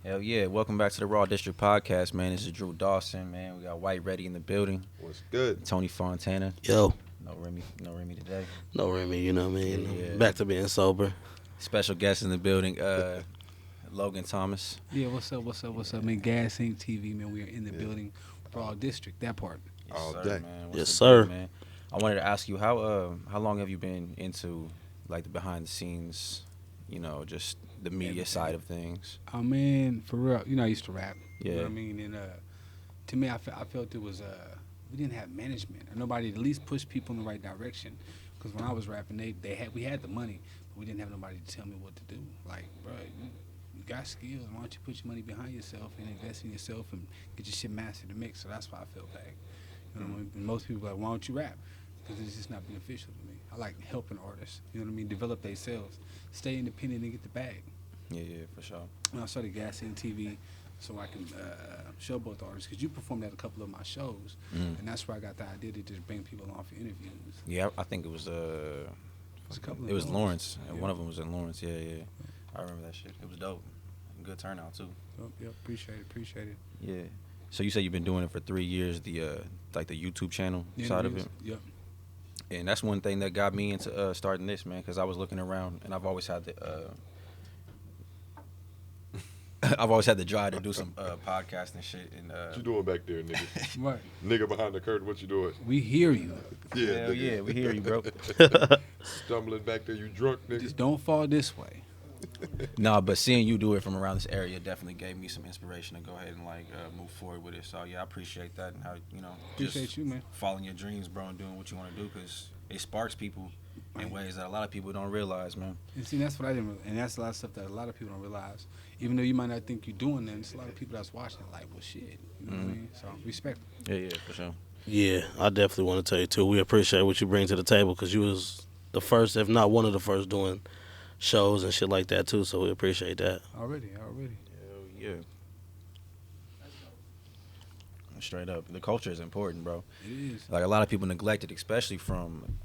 Hell yeah. Welcome back to the Raw District podcast, man. This is Drew Dawson, man. We got White Ready in the building. What's good? Tony Fontana. Yo, No Remy today. no Remy, you know what I mean? Yeah. Back to being sober. Special guest in the building, Logan Thomas. Yeah, what's up, man? Gas Inc. TV, man. We are in the building, Raw District, that part. Yes, All sir, day. man. Yes, the sir. deal, man? I wanted to ask you how long have you been into like the behind the scenes, just the media Everything. side of things? Oh, man, for real. You know, I used to rap. You know Yeah. what I mean? And to me, I felt it was, we didn't have management or nobody to at least push people in the right direction. Because when I was rapping, we had the money, but we didn't have nobody to tell me what to do. Like, bro, you got skills. Why don't you put your money behind yourself and invest in yourself and get your shit mastered to mix? So that's why I felt bad. You know what I mean? And most people are like, why don't you rap? Because it's just not beneficial to me. I like helping artists. You know what I mean? Develop themselves, stay independent, and get the bag. Yeah, for sure. And I started Gas Inc. TV so I can show both artists. Because you performed at a couple of my shows, Mhm. and that's where I got the idea to just bring people on for interviews. Yeah, I think it was a couple of it was those. Lawrence. And Yeah. one of them was in Lawrence. Yeah. I remember that shit. It was dope. Good turnout too. Yep, appreciate it. Yeah. So you say you've been doing it for 3 years, the like the YouTube channel side of it. Yep. And that's one thing that got me into starting this, man, because I was looking around and I've always had the I've always had the drive to do some podcasting shit. And What you doing back there, nigga? Right. Nigga behind the curtain, what you doing? We hear you. Yeah, hell nigga. yeah, we hear you, bro. Stumbling back there, you drunk, nigga? Just don't fall this way. Nah, but seeing you do it from around this area definitely gave me some inspiration to go ahead and like move forward with it. So yeah, I appreciate that and how Appreciate just you, man. following your dreams, bro, and doing what you want to do because it sparks people in ways that a lot of people don't realize, man. And see, that's what I didn't realize. And that's a lot of stuff that a lot of people don't realize. Even though you might not think you're doing that, it's a lot of people that's watching like, well, shit. You know what I mean? So, respect. Yeah, for sure. Yeah, I definitely want to tell you too. We appreciate what you bring to the table because you was the first, if not one of the first, doing shows and shit like that too. So we appreciate that. Already. Hell yeah. Straight up, the culture is important, bro. It is. Like a lot of people neglect it, especially from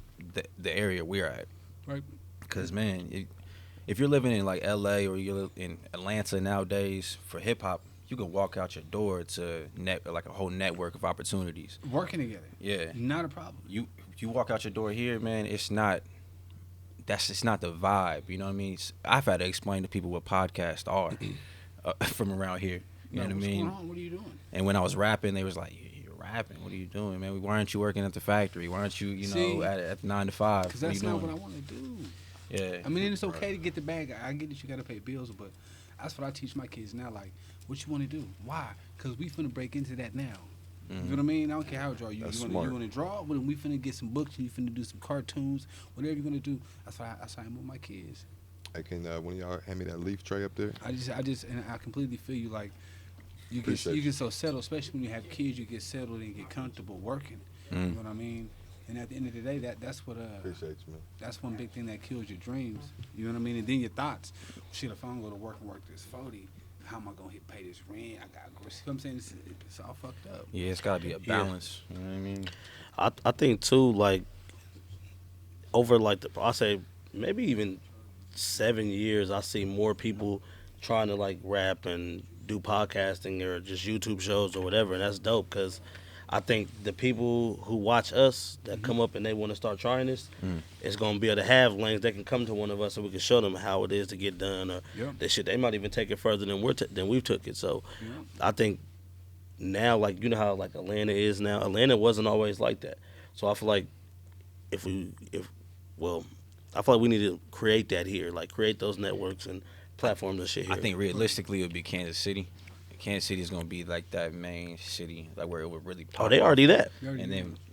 the area we're at. Right. Because man, if you're living in like LA or you're in Atlanta nowadays for hip hop, you can walk out your door to like a whole network of opportunities. Working together. Yeah, Not a problem. you walk out your door here, man. It's not the vibe. You know what I mean? I've had to explain to people what podcasts are from around here. You know what I mean? What's going on? What are you doing? And when I was rapping, they was like, "You're rapping? What are you doing, man? Why aren't you working at the factory? Why aren't you, See, at 9 to 5? Because What that's you not doing?" what I want to do. Yeah. I mean, and it's okay to get the bag. I get that you got to pay bills, but that's what I teach my kids now. Like, what you want to do? Why? Because we finna break into that now. You know what I mean? I don't care how old you are. You That's want smart. to draw? Well, then we finna get some books and you finna do some cartoons. Whatever you're gonna do. That's why I am with my kids. I can, one of y'all hand me that leaf tray up there? I just, and I completely feel you. Like, you Appreciate you. get so settled, especially when you have kids. You get settled and get comfortable working. You know what I mean? And at the end of the day, that's what Appreciate you, man. that's one big thing that kills your dreams. You know what I mean? And then your thoughts. Shit, if I don't go to work and work this 40, how am I gonna pay this rent? I got to, see what I'm saying? It's all fucked up. Yeah, it's gotta be a balance. You know what I mean? I think too, like over like I say maybe even 7 years, I see more people trying to like rap and do podcasting or just YouTube shows or whatever, and that's dope because I think the people who watch us that come up and they want to start trying this, it's gonna be able to have lanes that can come to one of us and we can show them how it is to get done or Yep. this shit. They might even take it further than we've took it. So Yep. I think now, like you know how like Atlanta is now. Atlanta wasn't always like that. So I feel like I feel like we need to create that here, like create those networks and platforms and shit here. I think realistically it would be Kansas City. Kansas City is gonna be like that main city, like where it would really pop. they off. already that.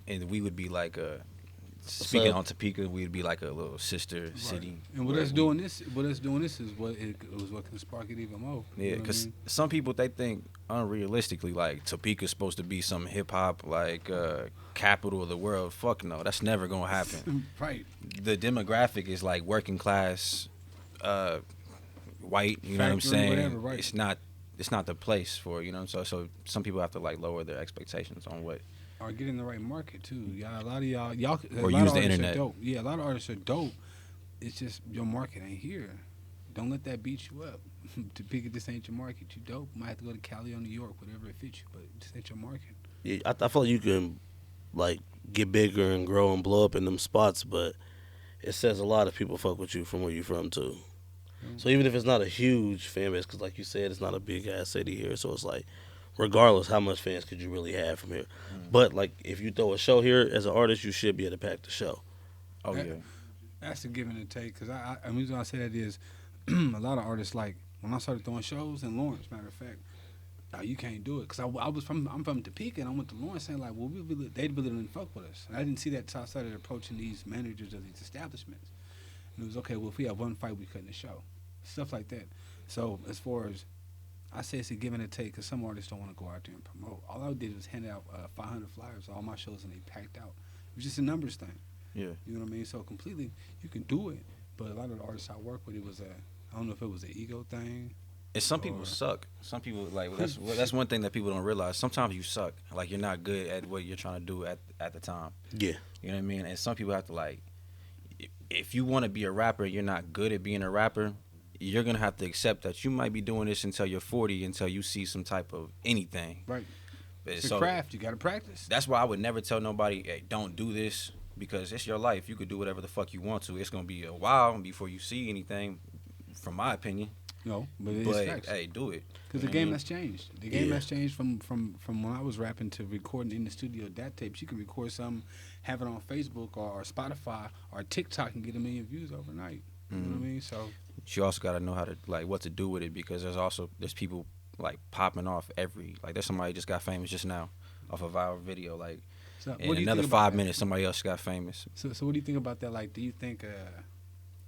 And we would be like speaking on Topeka, we'd be like a little sister city. And what us doing this is what can spark it even more. You Yeah, know what I because mean? some people they think unrealistically like Topeka's supposed to be some hip hop like capital of the world. Fuck no, that's never gonna happen. Right. The demographic is like working class, white. You know what I'm Factory, saying? whatever, right. It's not the place for it, you know. So some people have to like lower their expectations on what. Or get in the right market too. Y'all, a lot of y'all, a lot Or use of the artists internet. Are dope. Yeah, a lot of artists are dope. It's just your market ain't here. don't let that beat you up. Topeka, this ain't your market. You dope. Might have to go to Cali or New York, whatever it fits you, but this ain't your market. Yeah, I feel like you can like get bigger and grow and blow up in them spots, but it says a lot if people fuck with you from where you from too. So even if it's not a huge fan base, because like you said, it's not a big ass city here, so it's like, regardless, how much fans could you really have from here? But like, if you throw a show here as an artist, you should be able to pack the show. Oh yeah. That's a give and a take. Because the reason I say that is a lot of artists, like, when I started throwing shows in Lawrence, matter of fact, you can't do it. Because I'm from Topeka, and I went to Lawrence saying, like, well, they really didn't fuck with us. And I didn't see that until I started approaching these managers of these establishments. And it was, okay, well, if we have one fight, we couldn't show. Stuff like that. So as far as, I say it's a give and a take, because some artists don't want to go out there and promote. All I did was hand out 500 flyers, all my shows, and they packed out. It was just a numbers thing. Yeah. You know what I mean? So completely, you can do it. But a lot of the artists I work with, it was I don't know if it was an ego thing. And some people suck. Some people, like, that's one thing that people don't realize. Sometimes you suck. Like, you're not good at what you're trying to do at the time. Yeah. You know what I mean? And some people have to, like, if you want to be a rapper and you're not good at being a rapper, you're going to have to accept that you might be doing this until you're 40, until you see some type of anything. Right. It's So a craft. You got to practice. that's why I would never tell nobody, hey, don't do this, because it's your life. You could do whatever the fuck you want to. It's going to be a while before you see anything, from my opinion. No, but it's But, facts. hey, do it. Because the game has changed. The game has changed from when I was rapping to recording in the studio DAT tapes. You can record something, have it on Facebook or Spotify or TikTok and get 1 million views overnight. You know what I mean? So You also got to know how to, like, what to do with it, because there's people, like, popping off there's somebody just got famous just now off a viral video. Like, what in do you another think about 5 that? minutes, somebody else got famous. So what do you think about that? Like, do you think,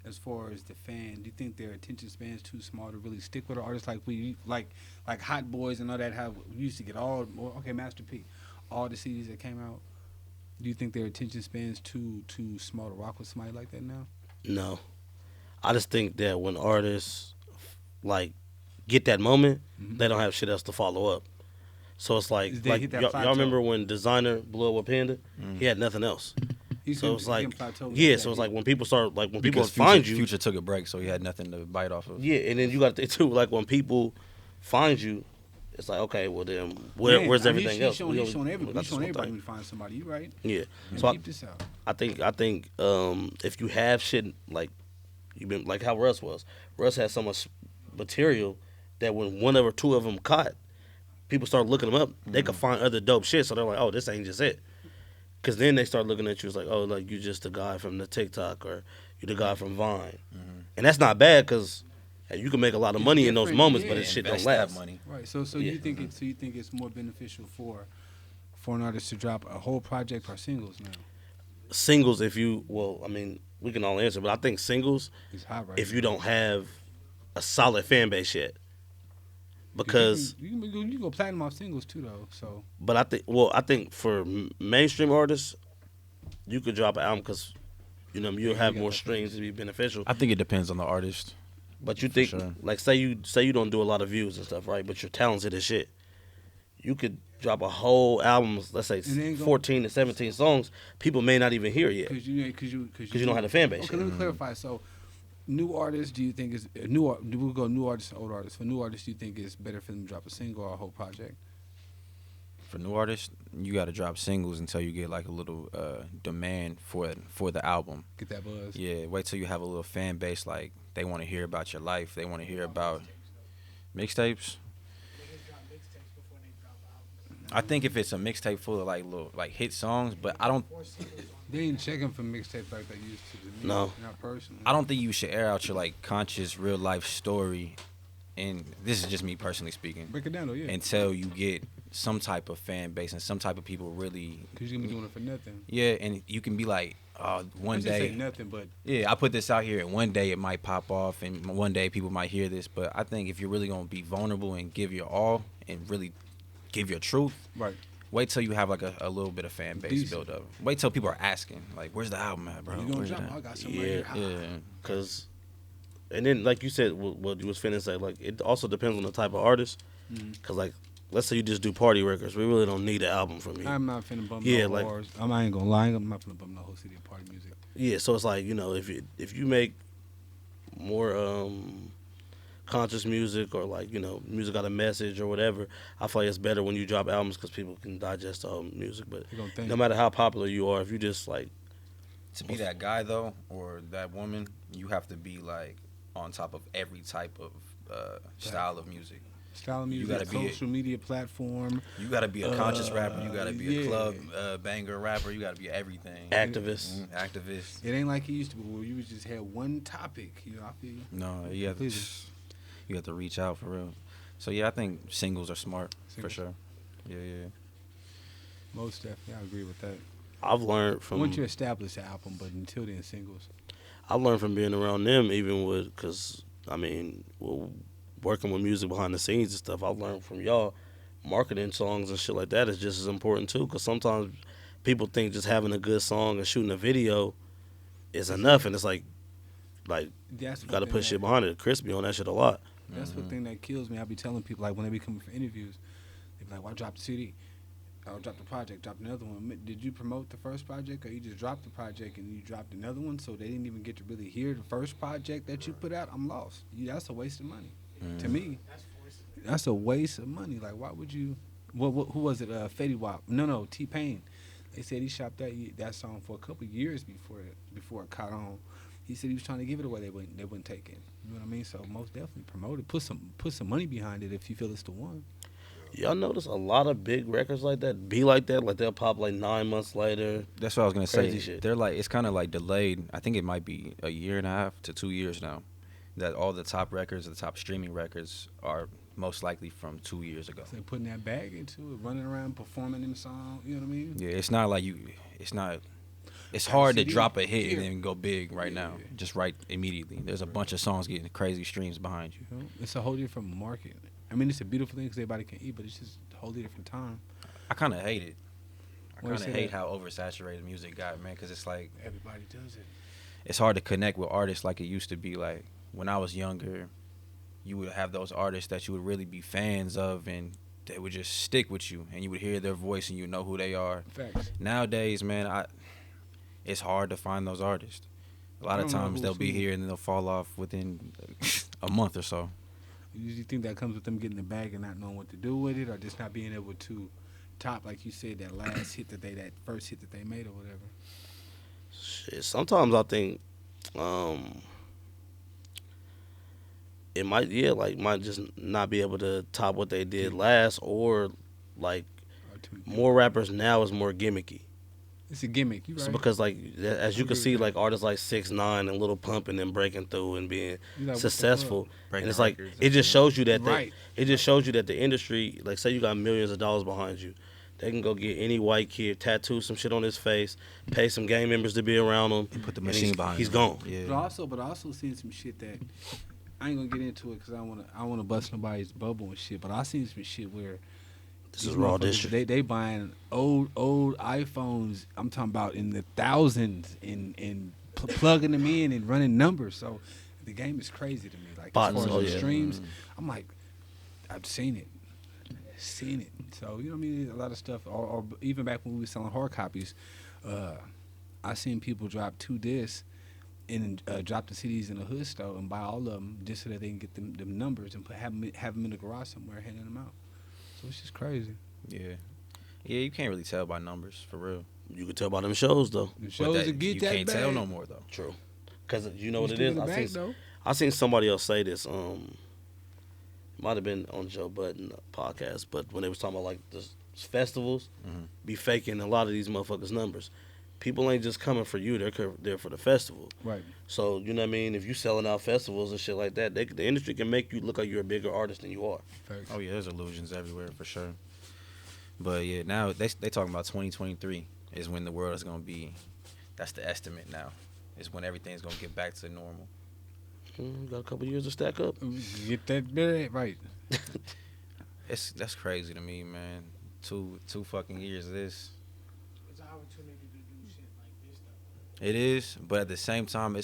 as far as the fan, do you think their attention span's too small to really stick with an artist like Hot Boys and all that? How we used to get Master P, all the CDs that came out. Do you think their attention span's too small to rock with somebody like that now? No. I just think that when artists like get that moment, they don't have shit else to follow up. So it's like hit that y'all remember when Designer blew up with Panda? He had nothing else. So it's like so it's like when people start people Because find you, Future took a break, so he had nothing to bite off of. yeah, and then you got to think too, like when people find you, it's like, okay, well then where's everything else? He's showing everybody we find somebody. You right? Yeah. Man, So keep this out. I think if you have shit like you've been like how Russ was. Russ had so much material that when one or two of them caught, people start looking them up. They could find other dope shit, so they're like, oh, this ain't just it. Because then they start looking at you as like, oh, like you just the guy from the TikTok or you the guy from Vine, and that's not bad because you can make a lot of money in those moments, but this shit don't last. Money. Right. So you think it's more beneficial for an artist to drop a whole project or singles now? Singles, we can all answer, but I think singles, It's hot right if now. you don't have a solid fan base yet, because you can go platinum off singles too though. So but I think for mainstream artists, you could drop an album because you'll have more streams to be beneficial. I think it depends on the artist. But you think, sure. like, say you don't do a lot of views and stuff, right? But you're talented as shit. You could drop a whole album, let's say 14 to 17 songs. People may not even hear it yet because you don't have a fan base. Okay, yet. let me clarify. So, new artists, do you think is we'll go new artists and old artists. For new artists, do you think it's better for them to drop a single or a whole project? For new artists, you got to drop singles until you get like a little demand for the album. Get that buzz. Yeah, wait till you have a little fan base. Like, they want to hear about your life. They want to hear about mixtapes. I think if it's a mixtape full of like little like hit songs, but I don't. They ain't checking for mixtapes like they used to. Me, No. Not personally. I don't think you should air out your like conscious real life story, and this is just me personally speaking. Break it down though, yeah. Until you get some type of fan base and some type of people really. Because you're gonna be doing it for nothing. Yeah, and you can be like, one I just day. say nothing, but Yeah, I put this out here, and one day it might pop off, and one day people might hear this. But I think if you're really gonna be vulnerable and give your all, and really give your truth, right. wait till you have like a little bit of fan base Decent. build up. Wait till people are asking, like, "Where's the album at, bro?" You gonna Where's drop? it at?" I got some right here. Yeah. Cause, and then like you said, what you was finna say, like it also depends on the type of artist. Cause like, let's say you just do party records, we really don't need an album from you. I'm not finna bump Yeah, no like- bars. I ain't gonna lie. I'm not finna bump no whole city of party music. Yeah, so it's like if you make more conscious music or like music got a message or whatever, I feel like it's better when you drop albums because people can digest the whole music. But You gonna think. no matter how popular you are, if you just like To be that guy though, or that woman, you have to be like on top of every type of style of music. Style of music, gotta be social media platform. You gotta be a conscious rapper. You gotta be yeah. a club banger rapper. You gotta be everything. activists. Activist. It ain't like it used to be where you just had one topic. I feel you. No, you have to. Completely. You have to reach out for real. So yeah, I think singles are smart for Singles. sure. Yeah. Most definitely, I agree with that. I've learned from Once you establish the album, but until then, singles. I learned from being around them, even with because working with music behind the scenes and stuff. I learned from y'all marketing songs and shit like that is just as important too. Because sometimes people think just having a good song and shooting a video is enough, and it's like That's you got to put shit behind it. Chris be on that shit a lot. That's the thing that kills me. I be telling people like when they be coming for interviews, they be like, "Well, I dropped the CD, I dropped the project, dropped another one. Did you promote the first project, or you just dropped the project and you dropped another one? So they didn't even get to really hear the first project that you put out. I'm lost. That's a waste of money. To me, that's a waste of money. Like, why would you? Who was it? Fetty Wap? No, T-Pain. They said he shopped that song for a couple years before it caught on. He said he was trying to give it away. They wouldn't take it. You know what I mean? So most definitely promote it. Put some money behind it if you feel it's the one. Y'all notice a lot of big records like that be like that? Like they'll pop like 9 months later. That's what I was gonna Crazy say. shit. They're like it's kind of like delayed. I think it might be a year and a half to 2 years now. That all the top records, the top streaming records, are most likely from 2 years ago. So they putting that bag into it, running around performing them songs. You know what I mean? Yeah, it's not like you. It's not. It's Got a hard to CD? drop a hit and Yeah. then go big right now. Yeah. Just right immediately. There's a bunch of songs getting crazy streams behind you. You know? It's a whole different market. I mean, it's a beautiful thing because everybody can eat, but it's just a wholly different time. I kind of hate it. I Why you kind say of hate that? how oversaturated music got, man. Because it's like Everybody does it. it's hard to connect with artists like it used to be. Like when I was younger, you would have those artists that you would really be fans of, and they would just stick with you, and you would hear their voice and you know who they are. Facts. Nowadays, man, it's hard to find those artists. A lot I of don't know times who's they'll be who. here and then they'll fall off within a month or so. You usually think that comes with them getting the bag and not knowing what to do with it, or just not being able to top, like you said, that last hit that first hit that they made or whatever. Shit, sometimes I think it might just not be able to top what they did last, or like Or too more rappers now is more gimmicky. It's a gimmick. You right? So because like as you I can agree see, with like artists like 6ix9ine and Lil Pump and then breaking through and being You like, what the successful, Breaking and it's like records it and just shit. shows you that Right. it just shows you that the industry, like say you got millions of dollars behind you, they can go get any white kid, tattoo some shit on his face, pay some gang members to be around him, Put the and machine he's, behind he's him. gone. Yeah. But also seen some shit that I ain't gonna get into it because I wanna bust nobody's bubble and shit. But I seen some shit where This these is Raw motherfuckers, District. They buying old iPhones. I'm talking about in the thousands and plugging them in and running numbers. So the game is crazy to me. Like Bots, as far oh, as the yeah. streams, I'm like, I've seen it. So you know what I mean? A lot of stuff. Or even back when we were selling hard copies, I seen people drop 2 discs and drop the CDs in a hood store and buy all of them just so that they can get them numbers and have them in the garage somewhere, handing them out. So it's just crazy. Yeah. Yeah, you can't really tell by numbers, for real. You can tell by them shows though. The But shows that, that get you that can't bag. tell no more, though. True. Because you know what it still is. in the bag, though. I seen somebody else say this. Might have been on Joe Budden podcast, but when they was talking about like the festivals, Mhm. be faking a lot of these motherfuckers' numbers. People ain't just coming for you; they're there for the festival. Right. So you know what I mean. If you selling out festivals and shit like that, the industry can make you look like you're a bigger artist than you are. Facts. Oh, yeah, there's illusions everywhere, for sure. But, yeah, now they talking about 2023 is when the world is going to be, that's the estimate now, is when everything's going to get back to normal. Got a couple years to stack up. Get that bag right. That's crazy to me, man. Two fucking years of this. It's an opportunity to do shit like this, though. It is, but at the same time,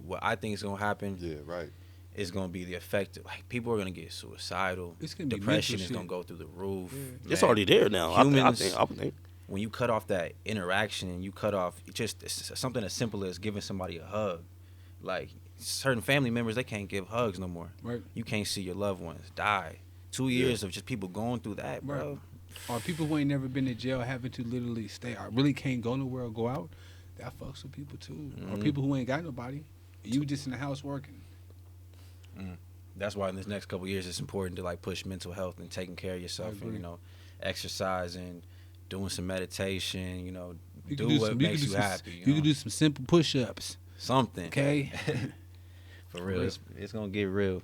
what I think is going to happen Yeah, right. is going to be the effect of, like, people are going to get suicidal. It's gonna be Depression mental is going shit. to go through the roof. Yeah. It's Man, already there now. Humans- I think. when you cut off that interaction and you cut off it's something as simple as giving somebody a hug, like certain family members, they can't give hugs no more. Right. You can't see your loved ones die. 2 years of just people going through that, bro. Or people who ain't never been to jail having to literally stay. I really can't go nowhere or go out. That fucks with people too. Or people who ain't got nobody. You just in the house working. That's why in this next couple years, it's important to like push mental health and taking care of yourself, and exercising, doing some meditation. Do what makes you happy. You can do some simple push-ups. Something. Okay. For real, it's gonna get real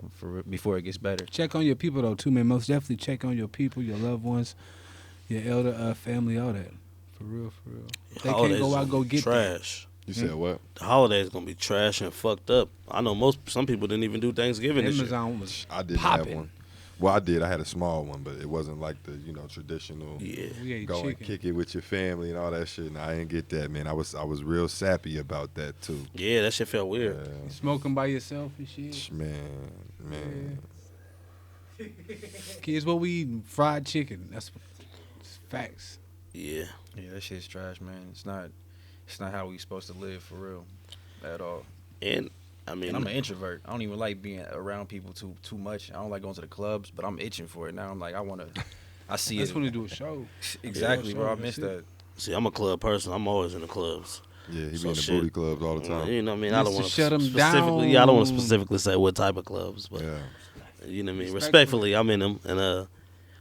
before it gets better. Check on your people though too, man. Most definitely check on your people, your loved ones, your elder family, all that. For real. They can't go out go get trash. You said what? The holidays gonna be trash and fucked up. I know some people didn't even do Thanksgiving this year. Amazon was I didn't popping. have one. Well, I did. I had a small one, but it wasn't like the traditional. Yeah. We ate Go and chicken. kick it with your family and all that shit. And I didn't get that, man. I was real sappy about that too. Yeah, that shit felt weird. Smoking by yourself and shit. Man. Kids, what we eating? Fried chicken. That's facts. Yeah. Yeah, that shit's trash, man. It's not how we supposed to live for real, at all. And I mean, And I'm an introvert. I don't even like being around people too much. I don't like going to the clubs, but I'm itching for it now. I'm like, I see That's it. when they do a show. Exactly, bro. I That's missed it. that. see, I'm a club person. I'm always in the clubs. Yeah, he So be in the shit. booty clubs all the time. You know what I mean? I don't Just to want to shut 'em specifically. Yeah, I don't want to down. specifically say what type of clubs, but Yeah. you know what I mean. Respectfully. Respectfully, I'm in them, and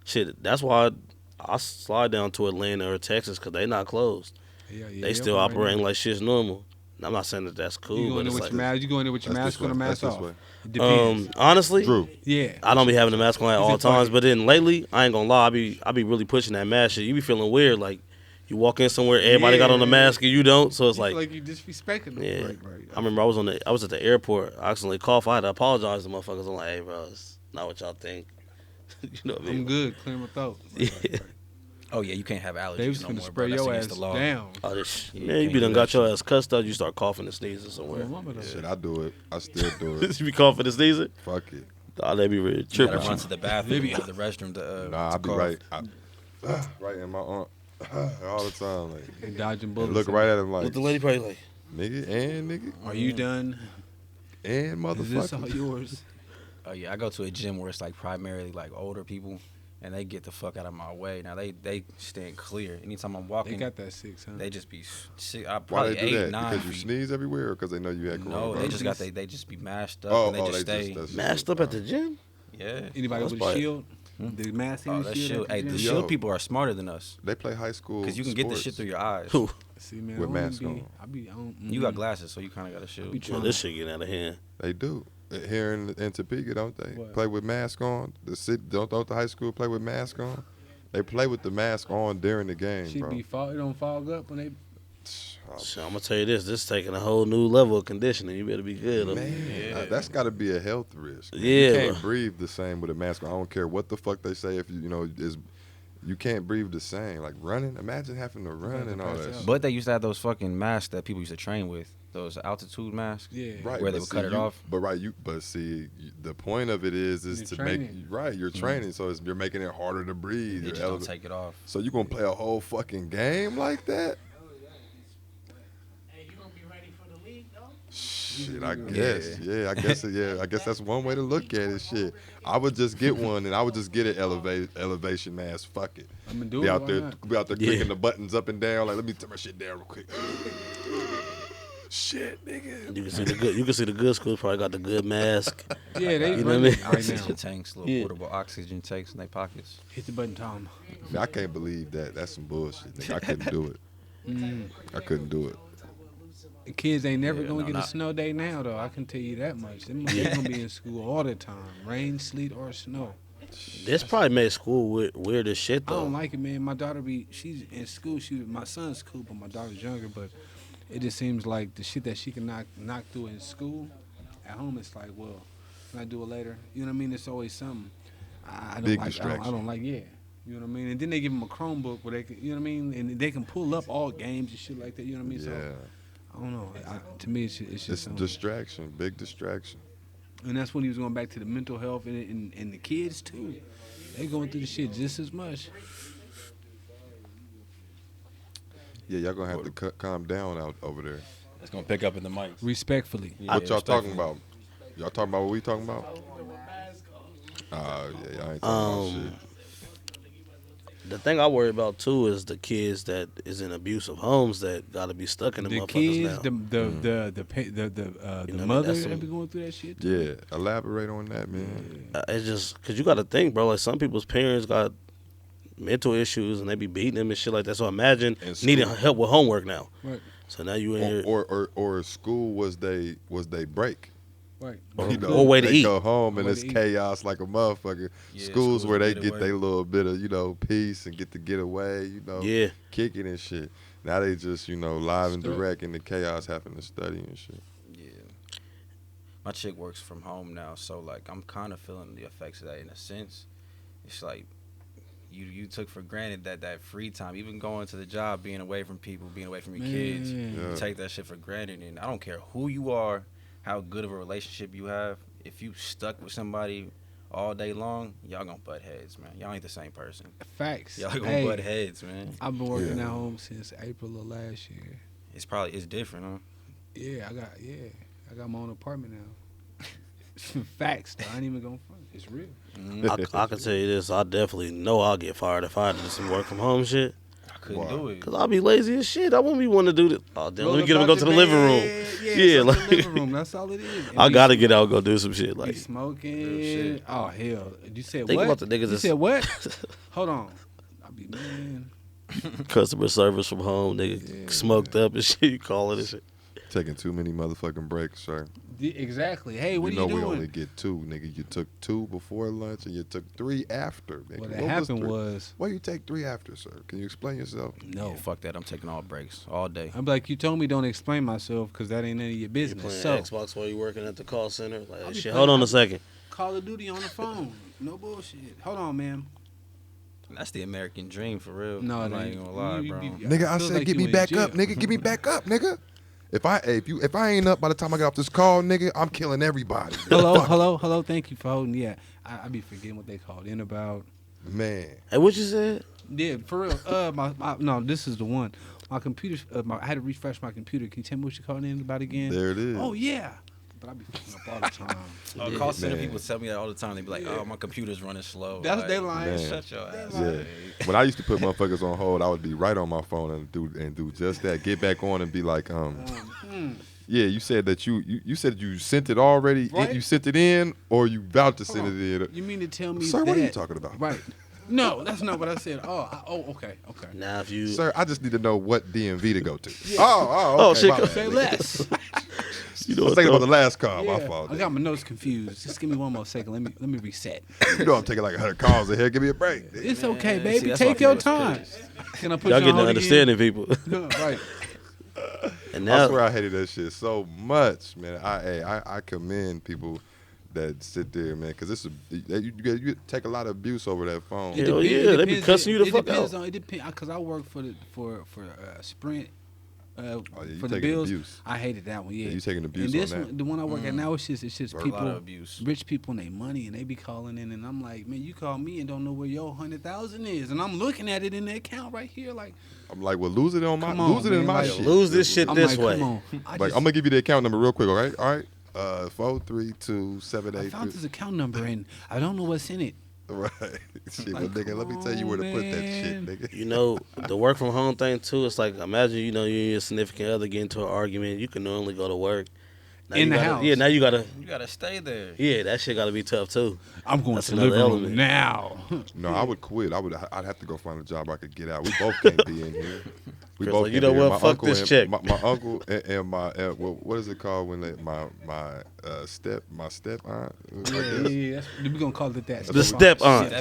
shit. That's why I slide down to Atlanta or Texas because they not closed. Yeah, They still operating like shit's normal. And I'm not saying that that's You cool, going but there it's with like, your mask? You going there with your That's mask on or this way. mask That's off? this way. It depends. honestly, Drew. Yeah. I don't be having the mask on at Is all it times. funny? But then lately, I ain't gonna lie, I be really pushing that mask shit. You be feeling weird, like you walk in somewhere, everybody got on the Yeah. mask and you don't. So it's You like, feel like you disrespecting them. yeah. Right. I remember I was at the airport. I accidentally coughed. I had to apologize to motherfuckers. I'm like, hey, bro, it's not what y'all think. You know what I I'm mean? good. Clear my throat. Yeah. Oh yeah, you can't have allergies They was no gonna more, spray bro. That's your against ass the law. down. Oh, this Yeah, man, you you can't be done do got that your shit. ass cussed up. You start coughing and sneezing somewhere. My mama though. Shit, I do it. I still do it. You be coughing and sneezing? Fuck it. Oh, they be really You tripping. gotta run to the bathroom or the restroom to. Nah, I to be cough. right. Right in my arm all the time. Like, You dodging and bullets. look right at him like, What the lady probably like? nigga, Are you done? and Is this all motherfucker. yours? Oh yeah, I go to a gym where it's like primarily like older people, and they get the fuck out of my way. Now they stand clear. Anytime I'm They walking, got that 6, huh? they just be sick. I Why probably they do 8, that? 9 Because you feet. sneeze everywhere, or because they know you had No, coronavirus? they just got they just be mashed up Oh, and they just they stay. that's Masked up at the gym? Yeah. Anybody That's with a probably- shield? The mask Oh, and that shield. shield. at the Hey, gym? the Yo. shield people are smarter than us They play high school because you can get this shit sports. through your eyes. Who? See, man, With I don't mask be, on. I be, I don't, You got glasses, so you kind of got a shield. be Well, trying. this shit getting out of hand. They do. Here in Topeka, don't they? What? Play with mask on. The city, don't the high school play with mask on? They play with the mask on during the game, Shit bro. be fog. It don't fog up when they. So I'm gonna tell you this is taking a whole new level of conditioning. You better be good. Man, that's got to be a health risk. Yeah, you can't bro. breathe the same with a mask on. I don't care what the fuck they say. If you can't breathe the same. Like running, imagine having to run and all pass that. out. Shit. But they used to have those fucking masks that people used to train with, those altitude masks. Yeah. Right, where they but would cut see, it off. But see, the point of it is You're to training. make you're training, so you're making it harder to breathe. They You're just don't eleva- take it off. so you gonna play a whole fucking game like that? Hey, you gonna be ready for the league though? Shit, I guess. Yeah, I guess that's one way to look at it. Shit, I would just get one, and I would just get an elevation mask. Fuck it. I'm gonna do Be it. out why there, not? be out there Yeah. clicking the buttons up and down. Like, let me turn my shit down real quick. Shit, nigga. You can see the good. You can see the good schools probably got the good mask. Yeah, they You know what I run mean? it right Oxygen now. tanks, little Yeah. portable oxygen tanks in their pockets. Hit the button, Tom. I can't believe that. That's some bullshit. Nigga. I couldn't do it. I couldn't do it. The kids ain't never Yeah, gonna no, get a not- snow day now, though. I can tell you that much. They gonna be in school all the time, rain, sleet, or snow. This probably made school weird as shit I don't though. like it, man. My daughter she's in school. My son's cool, but my daughter's younger. But it just seems like the shit that she can knock through in school, at home it's like, well, can I do it later? You know what I mean? It's always something. I don't Big like. I distraction. don't like. Yeah. You know what I mean? And then they give them a Chromebook where they can, you know what I mean? And they can pull up all games and shit like that. You know what I mean? Yeah, So I don't know. To me, it's just it's something. distraction, big distraction. And that's when he was going back to the mental health and the kids too. They going through the shit just as much. Yeah, y'all gonna have to calm down out over there. It's gonna pick up in the mic. Respectfully. Yeah, What y'all talking respectfully. about? Y'all talking about what we talking about? Yeah, y'all ain't talking about shit. The thing I worry about too is the kids that is in abusive homes that gotta be stuck in the The motherfuckers kids, now. the know, mother that's that some- be going through that shit. Too. Yeah, elaborate on that, man. It's just because you got to think, bro. Like some people's parents got mental issues and they be beating them and shit like that. So imagine And school. needing help with homework now. Right, So now you in here. Or school was they break. right. Or way to they eat. go home and Way it's to eat. chaos like a motherfucker. Yeah, schools where they get get away. their little bit of peace and get away, Yeah. kicking and shit. Now they just live and Stuck. direct in the chaos, having to study and shit. Yeah. My chick works from home now, so like I'm kind of feeling the effects of that in a sense. It's like you took for granted that free time, even going to the job, being away from people, being away from your kids. Man. Yeah. You take that shit for granted, and I don't care who you are, how good of a relationship you have. If you stuck with somebody all day long, y'all gonna butt heads, man. Y'all ain't the same person. Facts. Y'all gonna Hey, butt heads, man. I've been working Yeah. at home since April of last year. It's different, huh? Yeah, I got my own apartment now. Facts, though. I ain't even gonna front. It's real. I can tell you this. I definitely know I'll get fired if I do some work from home shit. I couldn't Wow. do it. Cause I'll be lazy as shit. I wouldn't be wanting to do this. Oh, damn, let me Roll get him up and go out to the the living room. bed. Yeah, Yeah, it's like the living room. That's all it is. And I be gotta get out and go do some shit. Be Like smoking. Real shit. Oh hell! You said Think what? about the niggas You that's- said what? Hold on. I be man. customer service from home, nigga, Yeah. smoked up and shit. You call it and shit. Taking too many motherfucking breaks, sir. Exactly. Hey, what you are know you we doing? only get 2, nigga. You took 2 before lunch and you took 3 after, nigga. What What happened 3? was Why you take 3 after, sir? Can you explain yourself? no. Yeah, fuck that. I'm taking all breaks all day. I'm like, you told me don't explain myself because that ain't none of your You business. playing So Xbox while you working at the call center? Like I'll be shit. playing- Hold on a second. Call of Duty on the phone. No bullshit. Hold on, man. That's the American dream for real. No, I'm it not ain't. even gonna lie, You- bro. you- Nigga, I feels said, like get you me in back jail. up, nigga. Get me back up, nigga. If I ain't up by the time I get off this call, nigga, I'm killing everybody. Hello. Thank you for holding. Yeah, I be forgetting what they called in about. Man. Hey, what you said? Yeah, for real. No, this is the one. My computer. I had to refresh my computer. Can you tell me what you called in about again? There it is. Oh yeah. But I be fucking up all the time. Oh, call center Man. people tell me that all the time. They be like, "Oh, my computer's running slow." That's like, they lying. Man. Shut your ass. Yeah. up. When I used to put motherfuckers on hold, I would be right on my phone and do just that. Get back on and be like, yeah, you said that you said you sent it already. Right. You sent it in, or you about to send Hold it in. You mean to tell me Sir, that? what are you talking about? Right. No, that's not what I said. Okay. Now if you Sir, I just need to know what DMV to go to. Yeah. Oh, okay. shit. My bad. Say less. you know I was what thinking about though? the last call. Yeah, My fault. I got my notes confused. Just give me one more second. Let me reset. You know I'm taking like 100 calls in here. Give me a break. It's okay, Man, baby. see, that's why Take your people is time. pissed. Can I put Y'all you on getting to hold understanding people. again? Right. And I now swear I hated that shit so much, man. I commend people that sit there, man, because you take a lot of abuse over that phone. Yeah. Hell yeah, they be cussing you the fuck depends out. On, it depends because I work for Sprint. Oh, yeah, you For the taking bills, abuse. I hated that one. Yeah, Yeah, you taking abuse and this on that. one, the one I work at now, it's just A lot people, of abuse. rich people and they money, and they be calling in, and I'm like, man, you call me and don't know where your 100,000 is, and I'm looking at it in the account right here, like, I'm like, well, lose it in Come on, my man, like, shit. lose this shit I'm this like, way. come on, Like, I'm gonna give you the account number real quick, all right? All right. 432-783. I found this account number and I don't know what's in it. Right. Shit, Like, but nigga, let me tell you where to put that shit, man. nigga. You know, the work from home thing too, it's like imagine, you and your significant other get into an argument, you can normally go to work. Now In you the gotta- house. Yeah, now you gotta You gotta stay there. yeah, that shit gotta be tough too. I'm going That's to the living another room element. now. No, I would quit. I'd have to go find a job I could get out. We both can't be in here. We Chris, both like, you can't know be here. what? My Fuck uncle this and, chick. My uncle and my what is it called when my step aunt? Yeah, we're going to call it that. The step aunt.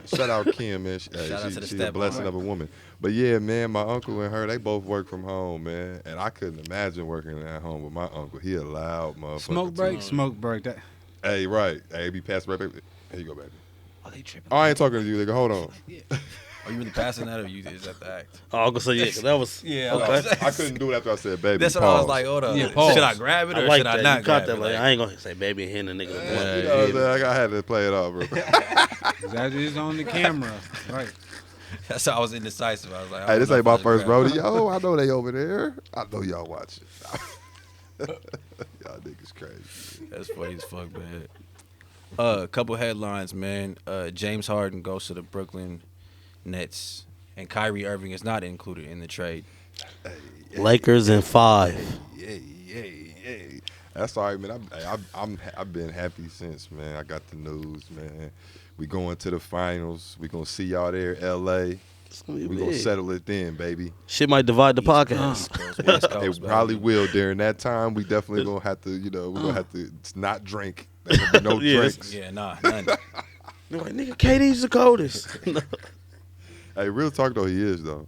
Shout out Kim, man. Shout out to the She's a step blessing aunt. of a woman. But yeah, man, my uncle and her, they both work from home, man. And I couldn't imagine working at home with my uncle. He a loud motherfucker. Smoke break. That. Hey, right. Hey, be passed right back. Here you go, baby. Oh, they tripping. Oh, I ain't talking to you, nigga. Hold on. Are you really passing that, or you just at the act? Oh, I'm gonna say yeah, 'cause that was Yeah, okay. I couldn't do it after I said baby. That's what I was Pause. like. Hold up. Yeah, pause. Should I grab it I or like should I that. not You caught grab that. it? Like, I ain't gonna say baby and hand the nigga the blunt. You know what I'm saying? I had to play it off, bro. That is on the camera. Right. That's how I was indecisive. I was like, I Hey, don't this know ain't if my I should first grab it. rodeo. I know they over there. I know y'all watching. Y'all niggas crazy. That's funny as fuck, man. A couple headlines, man. James Harden goes to the Brooklyn Nets, and Kyrie Irving is not included in the trade. Lakers in 5. Yeah. That's all right, man. I've been happy since, man. I got the news, man. We going to the finals. We gonna see y'all there, LA. It's gonna be We big. gonna settle it then, baby. Shit might divide the podcast. West Coast, It baby. probably will. During that time, we definitely gonna have to, we're gonna have to not drink. There's gonna be no Yes. drinks. Yeah, nah, none. They're like, nigga, KD's the coldest. Hey, real talk though, he is though.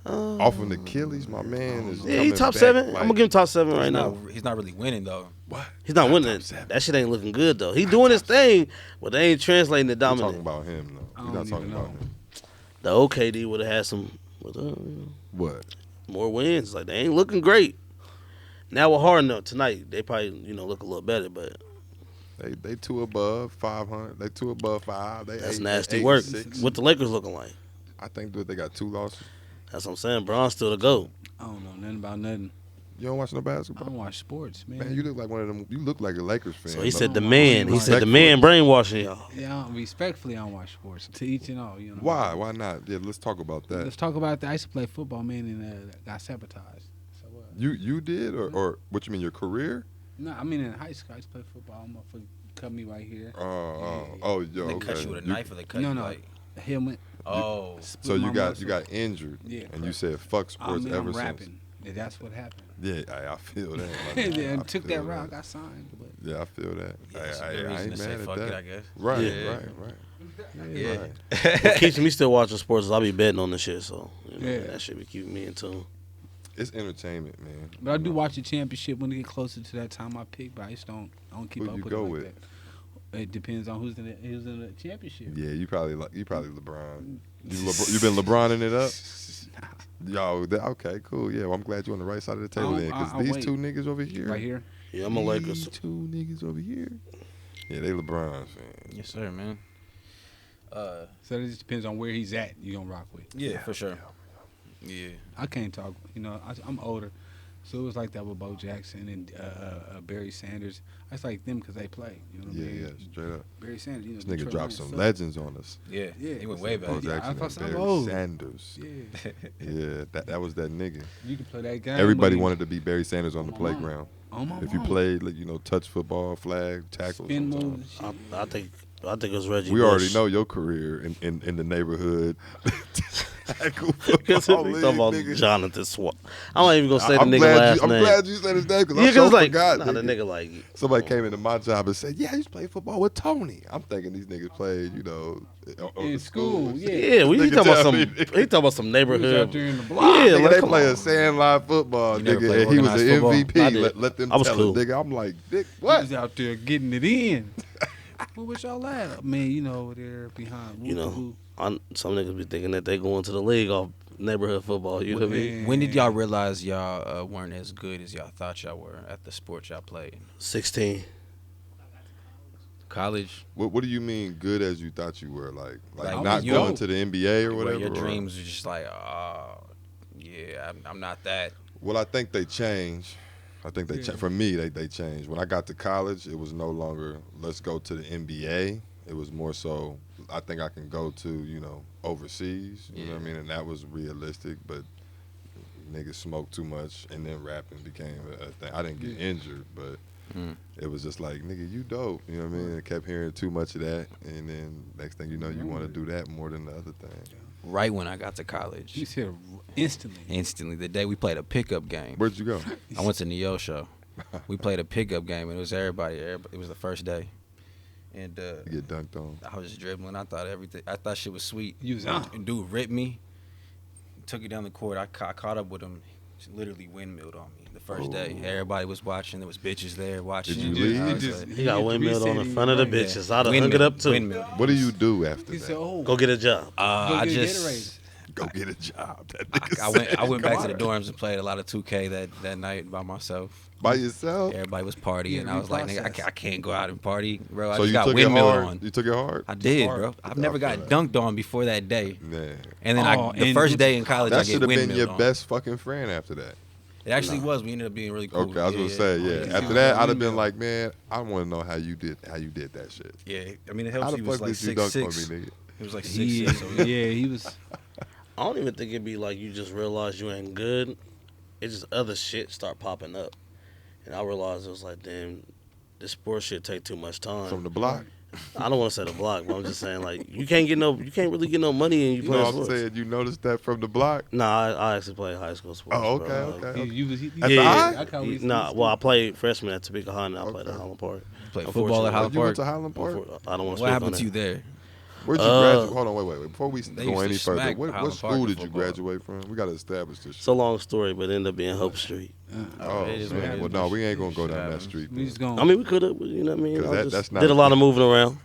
Off of Achilles, my man is. Yeah, he coming top back 7. like- I'm gonna give him top 7 right now. He's not really winning though. What? He's not winning. top 7. That shit ain't looking good though. He doing his thing, but they ain't translating to We're talking dominant. about him though. I We're don't not talking even about know. him. The old KD would have had some What? more wins. Like they ain't looking great. Now with Harden though, tonight they probably look a little better, but They 2 above 500. They 2 above 5. They that's 8, nasty 8, work. 6. What the Lakers looking like? I think that they got 2 losses. That's what I'm saying. Bron's still the GOAT. I don't know nothing about nothing. You don't watch no I basketball, don't watch sports, man. man. You look like one of them. You look like a Lakers fan. So he though. said the no, man. no, He said the respectfully. man brainwashing y'all. Yeah, respectfully, I don't watch sports. To each and all, you know. Why? Why not? Yeah, let's talk about that. Let's talk about that. I used to play football, man, and got sabotaged. So what? You did or what you mean your career? No, I mean in high school, I used to play football. Motherfucker cut me right here. Oh, yo. They Okay. cut you with a knife or they cut No, you no. like. The helmet. Oh, split So my you got muscle. injured, Yeah, and you said fuck sports I'm ever since. rapping. Yeah, that's what happened. Yeah, I feel that. my nigga. and I took feel that route. I got signed. But Yeah, I feel that. yeah, that's a I good reason ain't to say mad at fuck that. it, I guess. Right, Yeah. right. Yeah. Right. What keeps me still watching sports is I be betting on this shit, so Yeah. that shit be keeping me in tune. It's entertainment, man. I do watch the championship when it get closer to that time I pick. But I just don't keep Who up you with go it like with? that. It depends on who's in the championship. Yeah, you probably LeBron. You been LeBroning it up? Yo, okay, cool. Yeah, well, I'm glad you're on the right side of the table then, because I'll these wait. 2 niggas over here, Right here. Yeah, I'm a Lakers. These 2 niggas over here. Yeah, they LeBron fans. Yes, sir, man. So it just depends on where he's at. You gonna rock with. Yeah, for sure. Yeah. I can't talk. I'm older, so it was like that with Bo Jackson and Barry Sanders. I just like them because they play. You know what I Yeah, mean? yeah, straight up. Barry Sanders. This nigga Detroit dropped Lions some suck. legends on us. Yeah. Yeah, He went that's way it. back. Bo Yeah, Jackson I and thought I'm Barry old. Sanders. Yeah, Yeah, that was that nigga. you can play that game. Everybody but wanted to be Barry Sanders on the On my mama. playground. on my If you mama. played, like, touch football, flag, tackle, spin sometimes. moves. I think it was Reggie. We Bush. already know your career in the neighborhood. Tackle Because football we league, talking about nigga. Jonathan Swat. I'm not even gonna say the I'm nigga glad last I'm name. glad you said his name because Yeah, I 'cause so it's like, forgot. nah, the nigga. nigga like Somebody came into my job and said, "Yeah, I used to play football with Tony." I'm thinking these niggas played, In school, yeah. yeah, he Nigga talking about tell some me, he talking about some He was neighborhood. out there in the block. Yeah, Nigga, like, they come play on. a sandline football, You never nigga, played and he was organized the football? I MVP. did. Let them I was tell cool. it, nigga. I'm like, Dick, He what? was out there getting it in. What was y'all at? Man, over there behind. You know, woo-hoo. some niggas be thinking that they going to the league off neighborhood football. You know what I mean? Man. When did y'all realize y'all weren't as good as y'all thought y'all were at the sports y'all played? 16. College, What do you mean good as you thought you were? Like Like, not you going know, to the NBA or where whatever? your or- dreams were just like, oh, yeah, I'm not that. Well, I think they changed. I think they Yeah. for me they changed. When I got to college, it was no longer let's go to the NBA. It was more so I think I can go to overseas. You know what I Yeah. mean? And that was realistic. But niggas smoked too much, and then rapping became a thing. I didn't get Yeah. injured, but Mm. it was just like nigga, you dope. You know what I mean? I kept hearing too much of that, and then next thing you know, you want to do that more than the other thing. Right when I got to He college, said instantly. instantly, the day we played a pickup game, Where'd you go? I went to Neo show. We played a pickup game, and it was everybody. It was the first day, and You get dunked on. I was just dribbling. I thought shit was sweet. You was And dude ripped me, took it down the court. I caught up with him. He literally windmilled on me the first day. Everybody was watching. There was bitches there watching. Did you leave? I was just- like, He got windmilled on in reset front of the right. bitches. I'd have hung it windmill- up too. windmill. What do you do after He that? said, "Oh, Go get a job. I get a just Gatorade." Go get a job. That nigga I said, went back to the "Come dorms and played a lot of 2K that night by myself. on." By yourself. Everybody was partying. Yeah, I was like, nigga, reprocess. I can't go out and party, bro. I So just you got took it windmilled hard. on. You took it hard. I did, hard. bro. I've never got feel that. dunked on before that day. Man, And then Oh, the and first you- day in college, I that get should have been windmilled your on. best fucking friend after that. It actually was. We ended up being really cool. Okay, I was gonna say, yeah. After that, I'd have been like, man, I want to know how you did that shit. Yeah, I mean, it How helps. the He was fuck like did you dunk on 6'6". me, nigga? He was like 6'6". He, So yeah, he was. I don't even think it'd be like you just realize you ain't good. It's just other shit start popping up, and I realized it was like, damn, this sports shit take too much time. From the block. I don't want to say the block, but I'm just saying like you can't really get no money and you You play know what I'm sports. saying? You noticed that from the block? Nah, I actually played high school sports. Oh, bro. okay, Like, okay. You was. At the Yeah, high? nah. Well, I played freshman at Topeka High, and I played at Okay. Highland Park. played football at Highland You went Park. to Highland Park? I don't want to. What happened to you there? Where'd you graduate? Hold on, wait. Before we They go used any to further, smack what Highland Park school in did you football. graduate from? We got to establish this It's shit. a long story, but it ended up being Hope Street. Oh, it is what it man. is. Well, no, we ain't going to go Shit down that happens. street. We just then. going. I mean, we could have, you know what I mean? 'Cause I that's just not- did a lot of moving around.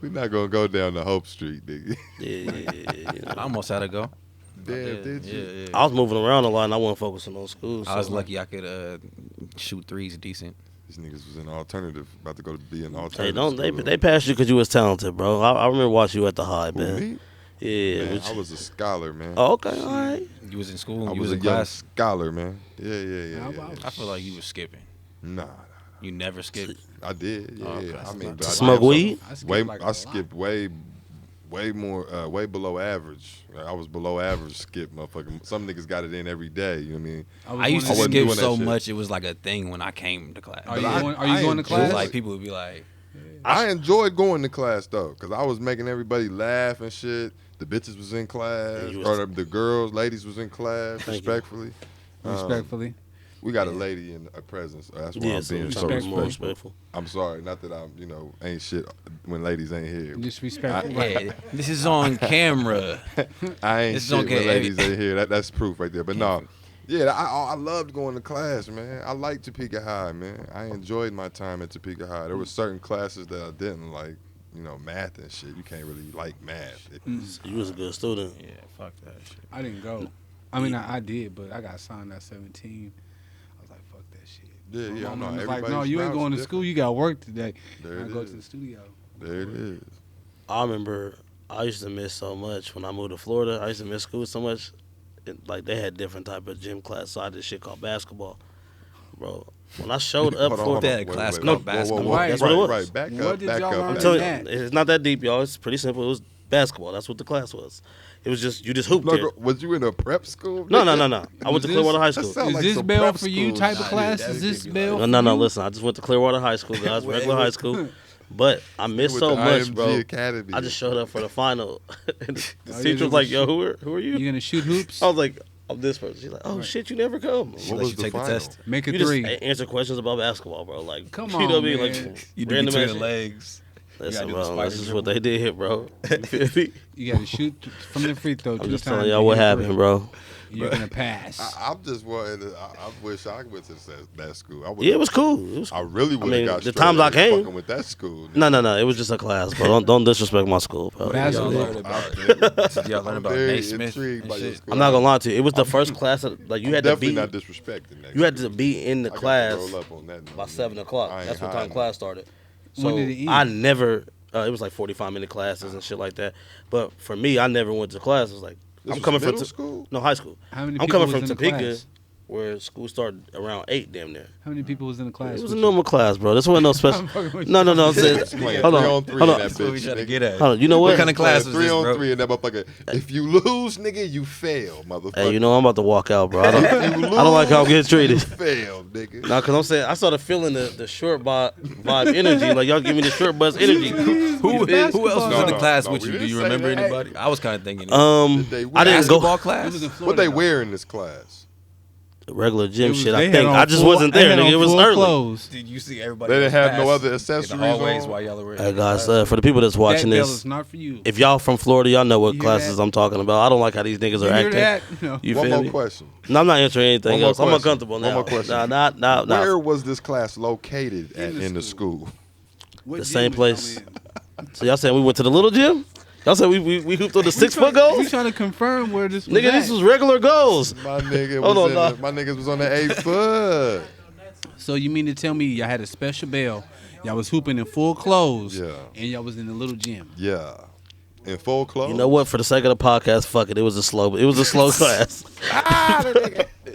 We're not going to go down to Hope Street, nigga. Yeah. You know. I almost had to go. Damn, did you? Yeah. I was moving around a lot, and I wasn't focusing on school. I was so, lucky I could shoot threes decent. These niggas was in alternative, about to go to be an Hey, alternative. don't they? school. They passed you because you was talented, bro. I remember watching you at the high, Who, man. me? Yeah. Man, which- I was a scholar, man. oh, okay, all right. You was in school. I You was was a in young class. scholar, man. Yeah. I feel like you was skipping. Nah, You never skipped. I did. Yeah, Oh, okay. I mean, To but I smoke did weed? I skipped way more, way below average. I was below average skip, motherfucker. Some niggas got it in every day. You know what I mean? I used to I wasn't skip doing that so shit. much it was like a thing when I came to class. Are you But I- going? Are I you going to enjoy It class? was like people would be like, I enjoyed going to class though, cause I was making everybody laugh and shit. The bitches was in class, Yeah, you was- or the girls, ladies was in class. Thank you. Respectfully, Respectfully. we got a lady in a presence. That's why Yeah, I'm so being we so try to be more respectful. respectful. I'm sorry, not that I'm, ain't shit when ladies ain't here. Disrespectful. "Yeah, this is on camera." I ain't This is shit okay. when ladies ain't here. That's proof right there. But no, yeah, I loved going to class, man. I liked Topeka High, man. I enjoyed my time at Topeka High. There were certain classes that I didn't like, math and shit. You can't really like math. So you was a good student. Yeah, fuck that shit. I didn't go. I mean, I did, but I got signed at 17. I was like, fuck that shit. Yeah, My I mom know. was like, Everybody's no, you ain't routes going to different. school. You got work today. There I it go is. to the studio. There it is. I remember I used to miss so much when I moved to Florida. I used to miss school so much. Like they had different type of gym class, so I did shit called basketball, bro. When I showed up for They had a class Wait, called whoa, basketball. Right, that's what it was. Right, back What up, did back y'all up. learn I'm in telling that? you, it's not that deep, y'all. It's pretty simple. It was basketball. That's what the class was. It was just you just hooped No, there. was you in a prep school? No. nigga? I went to this- Clearwater High That School. sound Is like this some bail prep for you school type shit. of class? that Is would this give you bail? No, for you? listen. I just went to Clearwater High School, guys. Regular high school. But I missed With so the much, IMG bro. Academy. I just showed up for the final. And the Oh, yeah, teacher was like, "Yo, who are you?" You gonna shoot hoops? I was like, "I'm this person." She's like, "Oh shit, you never come." She What let was you the take the final? test. Make a You three. just answer questions about basketball, bro. Like, Come you know what I on, mean? man. Like, You do random between ass the shit. legs. Listen, do the bro, spider this is dribble. what they did, bro. You feel me? You gotta shoot from the free throw. I'm two just times telling y'all to what get a happened, three. bro. You're gonna pass. I'm just wanting to. I wish I went to that school. Yeah, it was cool. It was I really would have mean, got the straight times I A's came- fucking with that school. No. It was just a class, bro. Don't disrespect my school, bro. Basketball. Y'all Y'all learned I'm about Did y'all learn I'm about very Nate Smith intrigued and by your shit? school. I'm not gonna lie to you. It was the first class that, like you had to Definitely be. not disrespecting that. You had to be in the I got to class roll up on that by nigga. 7:00. I ain't That's what time hiding. class started. So When did it end? I never. It was like 45-minute classes and shit like that. But for me, I never went to class. It was like This I'm was coming from middle school? No, high school. How many I'm people coming was from in the Topeka, class? where school started around 8, damn near. How many people was in the class? It was a with you? normal class, bro. This wasn't no special. I'm fucking with you. No. I'm saying, Playing hold 3 on, on 3 hold in on. that That's what we bitch, trying to nigga. get at. Hold on. You know what? What kind of class was 3 this, on bro? 3 in that motherfucker. If you lose, nigga, you fail, motherfucker. Hey, you know I'm about to walk out, bro. I If you don't like how I'm getting lose, treated. You fail, nigga. Nah, cause I'm saying I started feeling the short vibe energy. Like y'all give me the short bus energy. Who else was in the No, class no, with we you? Do didn't you say remember that. anybody? I was kind of thinking. Did they win? I didn't go Basketball It class? was in What Florida, they though. wear in this class? regular gym It was- shit. they I had think on I just full- wasn't they there, had nigga. on It was full early. clothes. Did you see everybody? They didn't else have no pass other in accessories the hallways on? while y'all were in Hey guys, class? for the people that's watching That this, is not for you. if y'all from Florida, y'all know what You hear classes that? I'm talking about. I don't like how these niggas you are hear acting. that? No. You One feel more me? question. No, I'm not answering anything One more else. I'm question. uncomfortable One now. more question. Nah. Where was this class located at in the school? What The gym same was y'all place. in? So y'all saying we went to the little gym? Y'all said we hooped on the 6-foot We goals? trying to confirm where this was Nigga, at. this was regular goals. My nigga Hold was on, in my niggas was on the 8 foot. So you mean to tell me y'all had a special bell, y'all was hooping in full clothes, Yeah. and y'all was in the little gym. Yeah. In full clothes. You know what? For the sake of the podcast, fuck it. It was a slow class.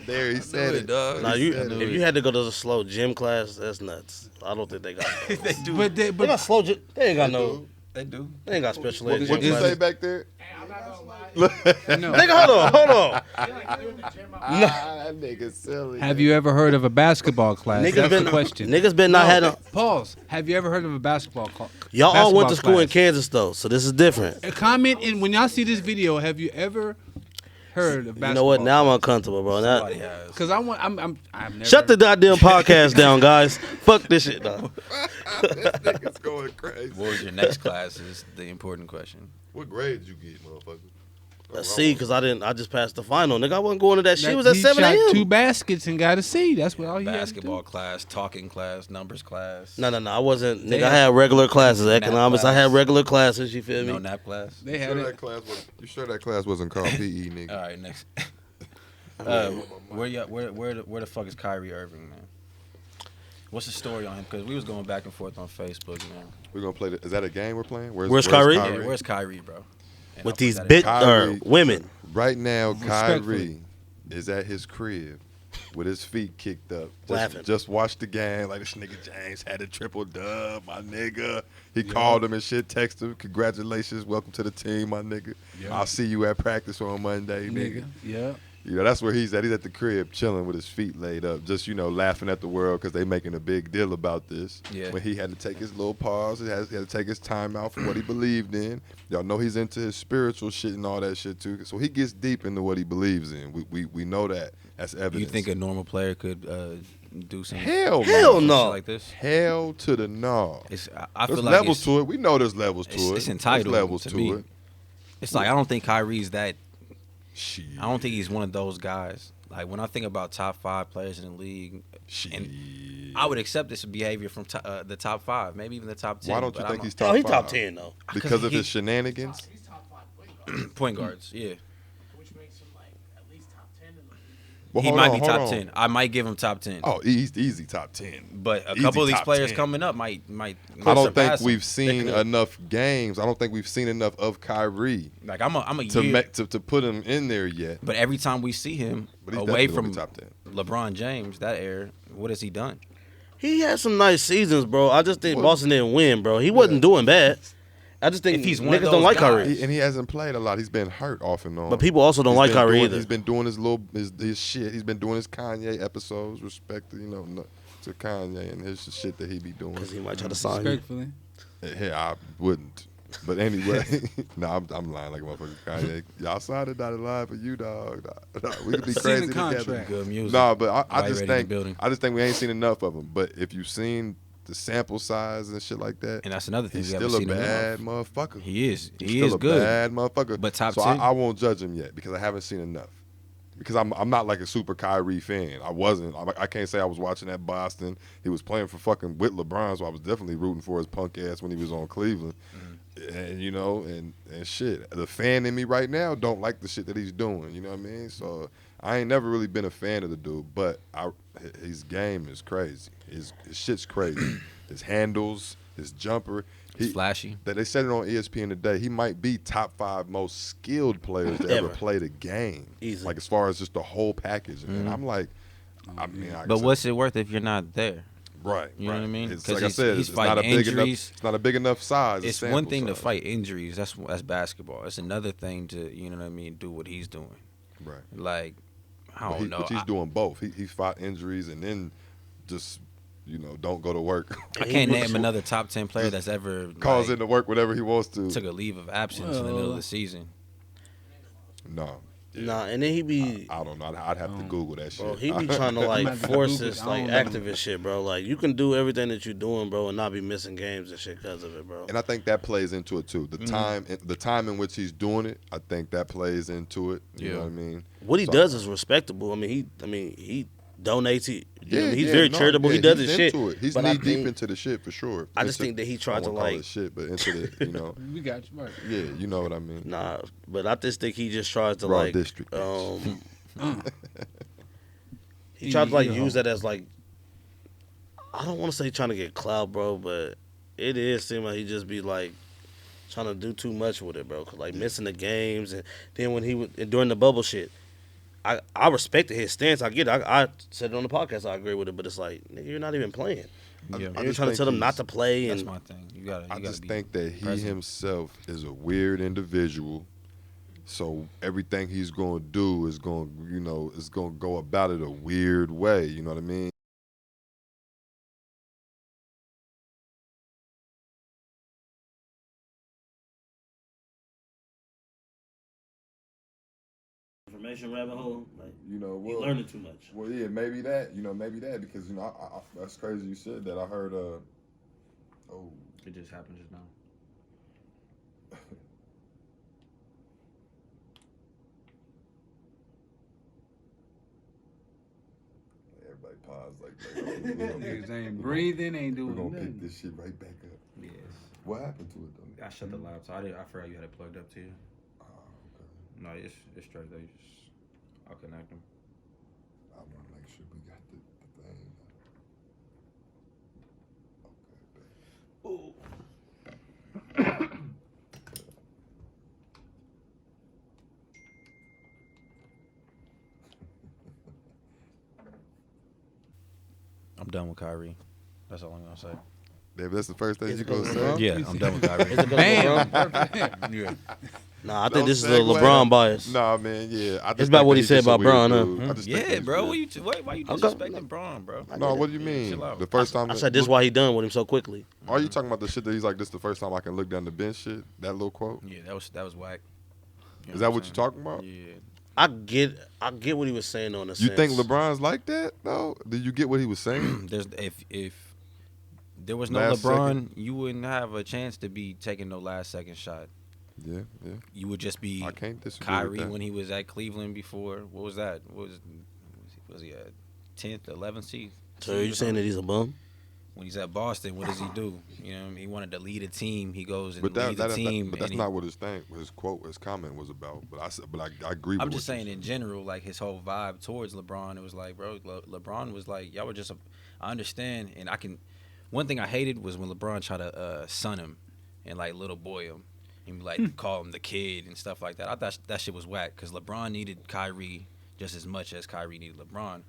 there. He said it. dog. Nah, He you said if it. you had to go to the slow gym class, that's nuts. I don't think they got those. They do. But They got slow gym. They ain't got no. They do. They ain't got special What ed did gym you say classes. back there? Hey, I'm not gonna lie. no. Nigga, hold on. I feel like doing the gym. That nigga silly. Have you ever heard of a basketball class? That's the question. Niggas been not had a. Pause. Have you ever heard of a basketball class? Y'all all went to school in Kansas though, so this is different. Comment in when y'all see this video. Have you ever heard of basketball? You know what? Now I'm uncomfortable, bro. Now, Somebody has. Because I've never. shut the goddamn podcast down, guys. Fuck this shit, dog. This nigga's going crazy. What was your next class is the important question. What grade did you get, motherfucker? Let's see, because I just passed the final. Nigga, I wasn't going to that shit. It was He at 7 shot a.m. 2 baskets and got a C. That's what all he had to Basketball do. class, talking class, numbers class. No, I wasn't. Nigga, I had regular classes. Economics, I had class. regular classes. You feel me? No nap class. They You had sure it. that class was? You sure that class wasn't called PE, nigga? All right, next. Where the fuck is Kyrie Irving, man? What's the story on him? Because we was going back and forth on Facebook, man. We're gonna play. Is that a game we're playing? Where's Kyrie? Yeah, where's Kyrie, bro? And With I'll put these that in- bitch women. Right now, Respectfully. Kyrie is at his crib with his feet kicked up. Laughing. Just watched the game. Like, this nigga James had a triple dub, my nigga. He called him and shit, texted him, congratulations, welcome to the team, my nigga. Yeah. I'll see you at practice on Monday, nigga. Yeah. You know, that's where he's at. He's at the crib chilling with his feet laid up, just, you know, laughing at the world because they making a big deal about this. Yeah. When he had to take his little pause, he had to take his time out for what he believed in. Y'all know he's into his spiritual shit and all that shit too. So he gets deep into what he believes in. We know that. That's evidence. You think a normal player could do something? Hell Hell no. no. Like this? Hell to the no. I There's feel like levels it's, to it. We know there's levels to it's- it. it's There's entitled levels to to me. it. It's like I don't think Kyrie's that. Shit. I don't think he's one of those guys. Like when I think about top 5 players in the league, Shit. and I would accept this behavior from the top 5, maybe even the top 10. Why don't you but think I'm he's Oh, top he 5? top 10 though. Because of he- his shenanigans? He's top 5 point guard, point guards? Yeah, which makes him like at least top 10 in the league. Well, he hold might on, be hold top on. 10. I might give him top 10. Oh, he's easy top 10. But a Easy couple of these top players 10. coming up might I don't think surpass him. we've seen could. enough games. I don't think we've seen enough of Kyrie Like I'm a to year, to put him in there yet. but every time we see him But he's away definitely from gonna be top 10. LeBron James, that era, what has he done? He had some nice seasons, bro. I just think Well, Boston didn't win, bro. He wasn't doing bad. I just think If he's one of niggas don't those like guys. Kyrie. And he hasn't played a lot. He's been hurt off and on. But people also don't He's like been Kyrie doing- either. He's been doing his shit. He's been doing his Kanye episodes. Respect to, to Kanye and his shit that he be doing. Because he might try to sign you. Respectfully. Yeah, I wouldn't. But anyway, no, I'm lying like a motherfucker. Kanye, y'all signed it dotted line for you, dog. Nah, we could be Seen crazy the together. contract. Good music. No, but I Right just ready in the think building. we ain't seen enough of him. But if you've seen the sample size and shit like that, And that's another thing he's we haven't still a seen him bad enough. motherfucker. He is. He's He still is a good. bad motherfucker. But top so 10? I won't judge him yet because I haven't seen enough. Because I'm not like a super Kyrie fan. I wasn't. I can't say I was watching that Boston. He was playing for fucking with LeBron, so I was definitely rooting for his punk ass when he was on Cleveland. And and shit. The fan in me right now don't like the shit that he's doing. You know what I mean? So I ain't never really been a fan of the dude, but his game is crazy. His shit's crazy. His handles, his jumper. He's flashy. That they said it on ESPN today. He might be top 5 most skilled players to ever Ever. play the game. Easily. Like as far as just the whole package. And I'm like, I mean, But what's it worth if you're not there? right? You know what I mean? It's 'Cause like I he's- said, he's it's not a fighting big injuries. enough. It's not a big enough size. It's sample one thing to size. fight injuries. That's basketball. It's another thing to, you know what I mean, do what he's doing. Right. Like, I But don't know. But he's doing both. He fought injuries and then just don't go to work. I can't name another top 10 player that's ever Calls like, in to work whenever he wants to. took a leave of absence in the middle of the season. No. Nah, and then he be, I don't know. I'd have to Google that shit. bro, he be trying to I'm like not gonna force Google it. this I like don't know. activist shit, bro. Like you can do everything that you're doing, bro, and not be missing games and shit because of it, bro. And I think that plays into it too. Mm-hmm. The time in which he's doing it, I think that plays into it. You know what I mean? What he So- does is respectable. I mean, he donates. He's Yeah, very no, charitable. yeah, he does he's his shit. into it. He's But I knee deep think- into the shit for sure. I just think that he tried I to, won't call like- it shit, but into the We got you. Right. yeah, you know what I mean. Nah, but I just think he just tries to Raw like, district. he tried to like You know. use that as like, I don't want to say trying to get clout, bro, but it is seem like he just be like trying to do too much with it, bro. 'Cause like missing the games, and then when he was during the bubble shit, I respected his stance. I get it. I said it on the podcast. I agree with it, but it's like, nigga, you're not even playing. Yeah. And you're trying to tell them not to play. That's And my thing. You gotta. I just be think that he present. himself is a weird individual. So everything he's gonna do is gonna go about it a weird way. You know what I mean? information rabbit hole. Like, You know, you learning too much. Well, yeah, maybe that. Because that's crazy. You said that. I heard. Oh, It just happened just now. everybody pause like Niggas ain't breathing, ain't we're doing gonna pick nothing. this shit right back up. Yes. What happened to it though? I shut the laptop. I forgot you had it plugged up to you. Oh, okay. No, it's straight. They just I'll connect them. I want to make sure we got the thing. Okay, babe. I'm done with Kyrie. That's all I'm gonna say. David, that's the first thing Is you it gonna because say? LeBron? Yeah, I'm done with Kyrie. Is it 'cause of Bam. LeBron? Yeah. Nah, I think Don't this is a segue. LeBron bias. Nah, man, yeah. I just It's about think what that he he's said just a about weird Bron, huh? dude. I just think Yeah, he's bro. weird. Why you Okay. disrespecting Braun, bro? No, what do you Chill mean? out. The first time I said this is why he done with him so quickly. Are you talking about the shit that he's like, this the first time I can look down the bench shit? That little quote? Yeah, that was whack. You know Is that I'm what you're saying? talking about? Yeah. I get what he was saying on the You sense. think LeBron's like that though? Did you get what he was saying? There's if there was no Last LeBron, second. you wouldn't have a chance to be taking no last second shot. Yeah. You would just be I can't disagree Kyrie with that. when he was at Cleveland before. What was that? Was he at 10th, 11th seed? So you saying that he's a bum? When he's at Boston, what does he do? You know, he wanted to lead a team. He goes and But leads the team. but that's and he- not what his quote, his comment was about. But I agree with I'm what just you saying said. in general, like his whole vibe towards LeBron, it was like, bro, LeBron was like, y'all were just. I understand, and I can. One thing I hated was when LeBron tried to son him and like little boy him, and like call him the kid and stuff like that. I thought that shit was whack because LeBron needed Kyrie just as much as Kyrie needed LeBron,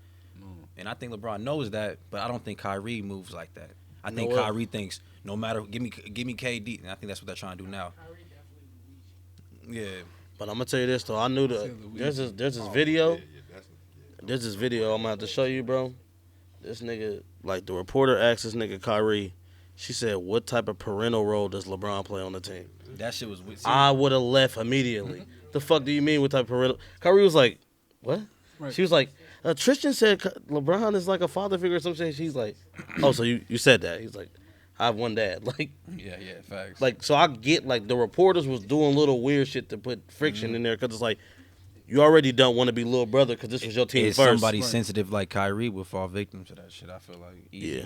and I think LeBron knows that, but I don't think Kyrie moves like that. I think what? Kyrie thinks no matter give me KD, and I think that's what they're trying to do now. Kyrie definitely Luigi. Yeah. But I'm gonna tell you this though. I knew that there's this video. There's this video I'm gonna have to show you, bro. This nigga, like the reporter asked this nigga Kyrie, she said, "What type of parental role does LeBron play on the team?" That shit was weird. I would have left immediately. The fuck do you mean what type of parental? Kyrie was like, "What?" Right. She was like, "Tristan said LeBron is like a father figure or something." She's like, "Oh, so you said that?" He's like, "I have one dad." Yeah, facts. Like so I get like the reporters was doing little weird shit to put friction in there because it's like you already don't want to be little brother because this was your team It's first. somebody Right. sensitive like Kyrie would fall victim to that shit. I feel like easy. Yeah.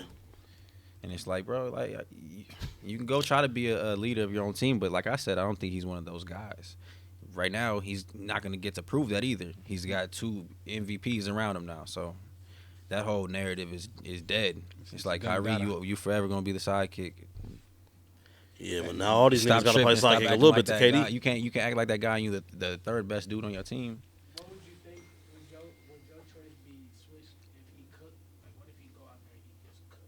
And it's like, bro, like you can go try to be a leader of your own team, but like I said, I don't think he's one of those guys. Right now, he's not going to get to prove that either. He's got 2 MVPs around him now, so that whole narrative is dead. It's like Kyrie, you forever going to be the sidekick. Yeah, but now all these Stop niggas gotta play tripping, stop sidekick a acting little like bit to that KD. guy. You can't act like that guy and you the third best dude on your team. What would you think? Would your choice be switched if he cooked? Like, what if he go out there and he just cook?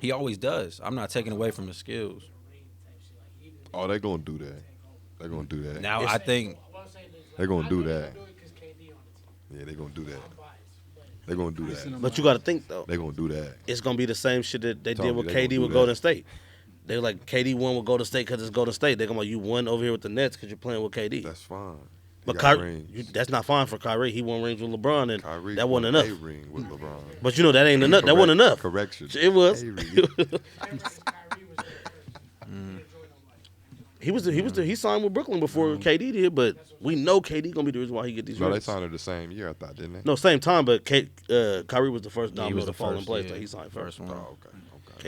He always does. I'm not taking away from the skills. The ring type shit. Like, even if Oh, they gonna do that. They're gonna do that. Now I think what I'm saying is, like, They gonna I do know they that. gonna do it 'cause KD on the team. Yeah, they gonna do that. I'm biased, but They gonna do that. But you gotta think though, They gonna do that. it's gonna be the same shit that they Tell did me with they gonna KD do with that. Golden State. They were like KD won with Golden State because it's Golden State. They're gonna like you won over here with the Nets because you're playing with KD. That's fine. He But got Kyrie, rings. that's not fine for Kyrie. He won rings with LeBron, and Kyrie that wasn't won enough. A ring with LeBron. But you know that ain't enough. That wasn't enough. Correction. It was. A ring. Kyrie was there first. He he signed with Brooklyn before KD did, but we know KD gonna be the reason why he get these No, they rings. signed her the same year, I thought, didn't they? No, same time, but Kyrie was the first Yeah, he domino was to the fall in first, place yeah. that he signed first. one. Oh, okay.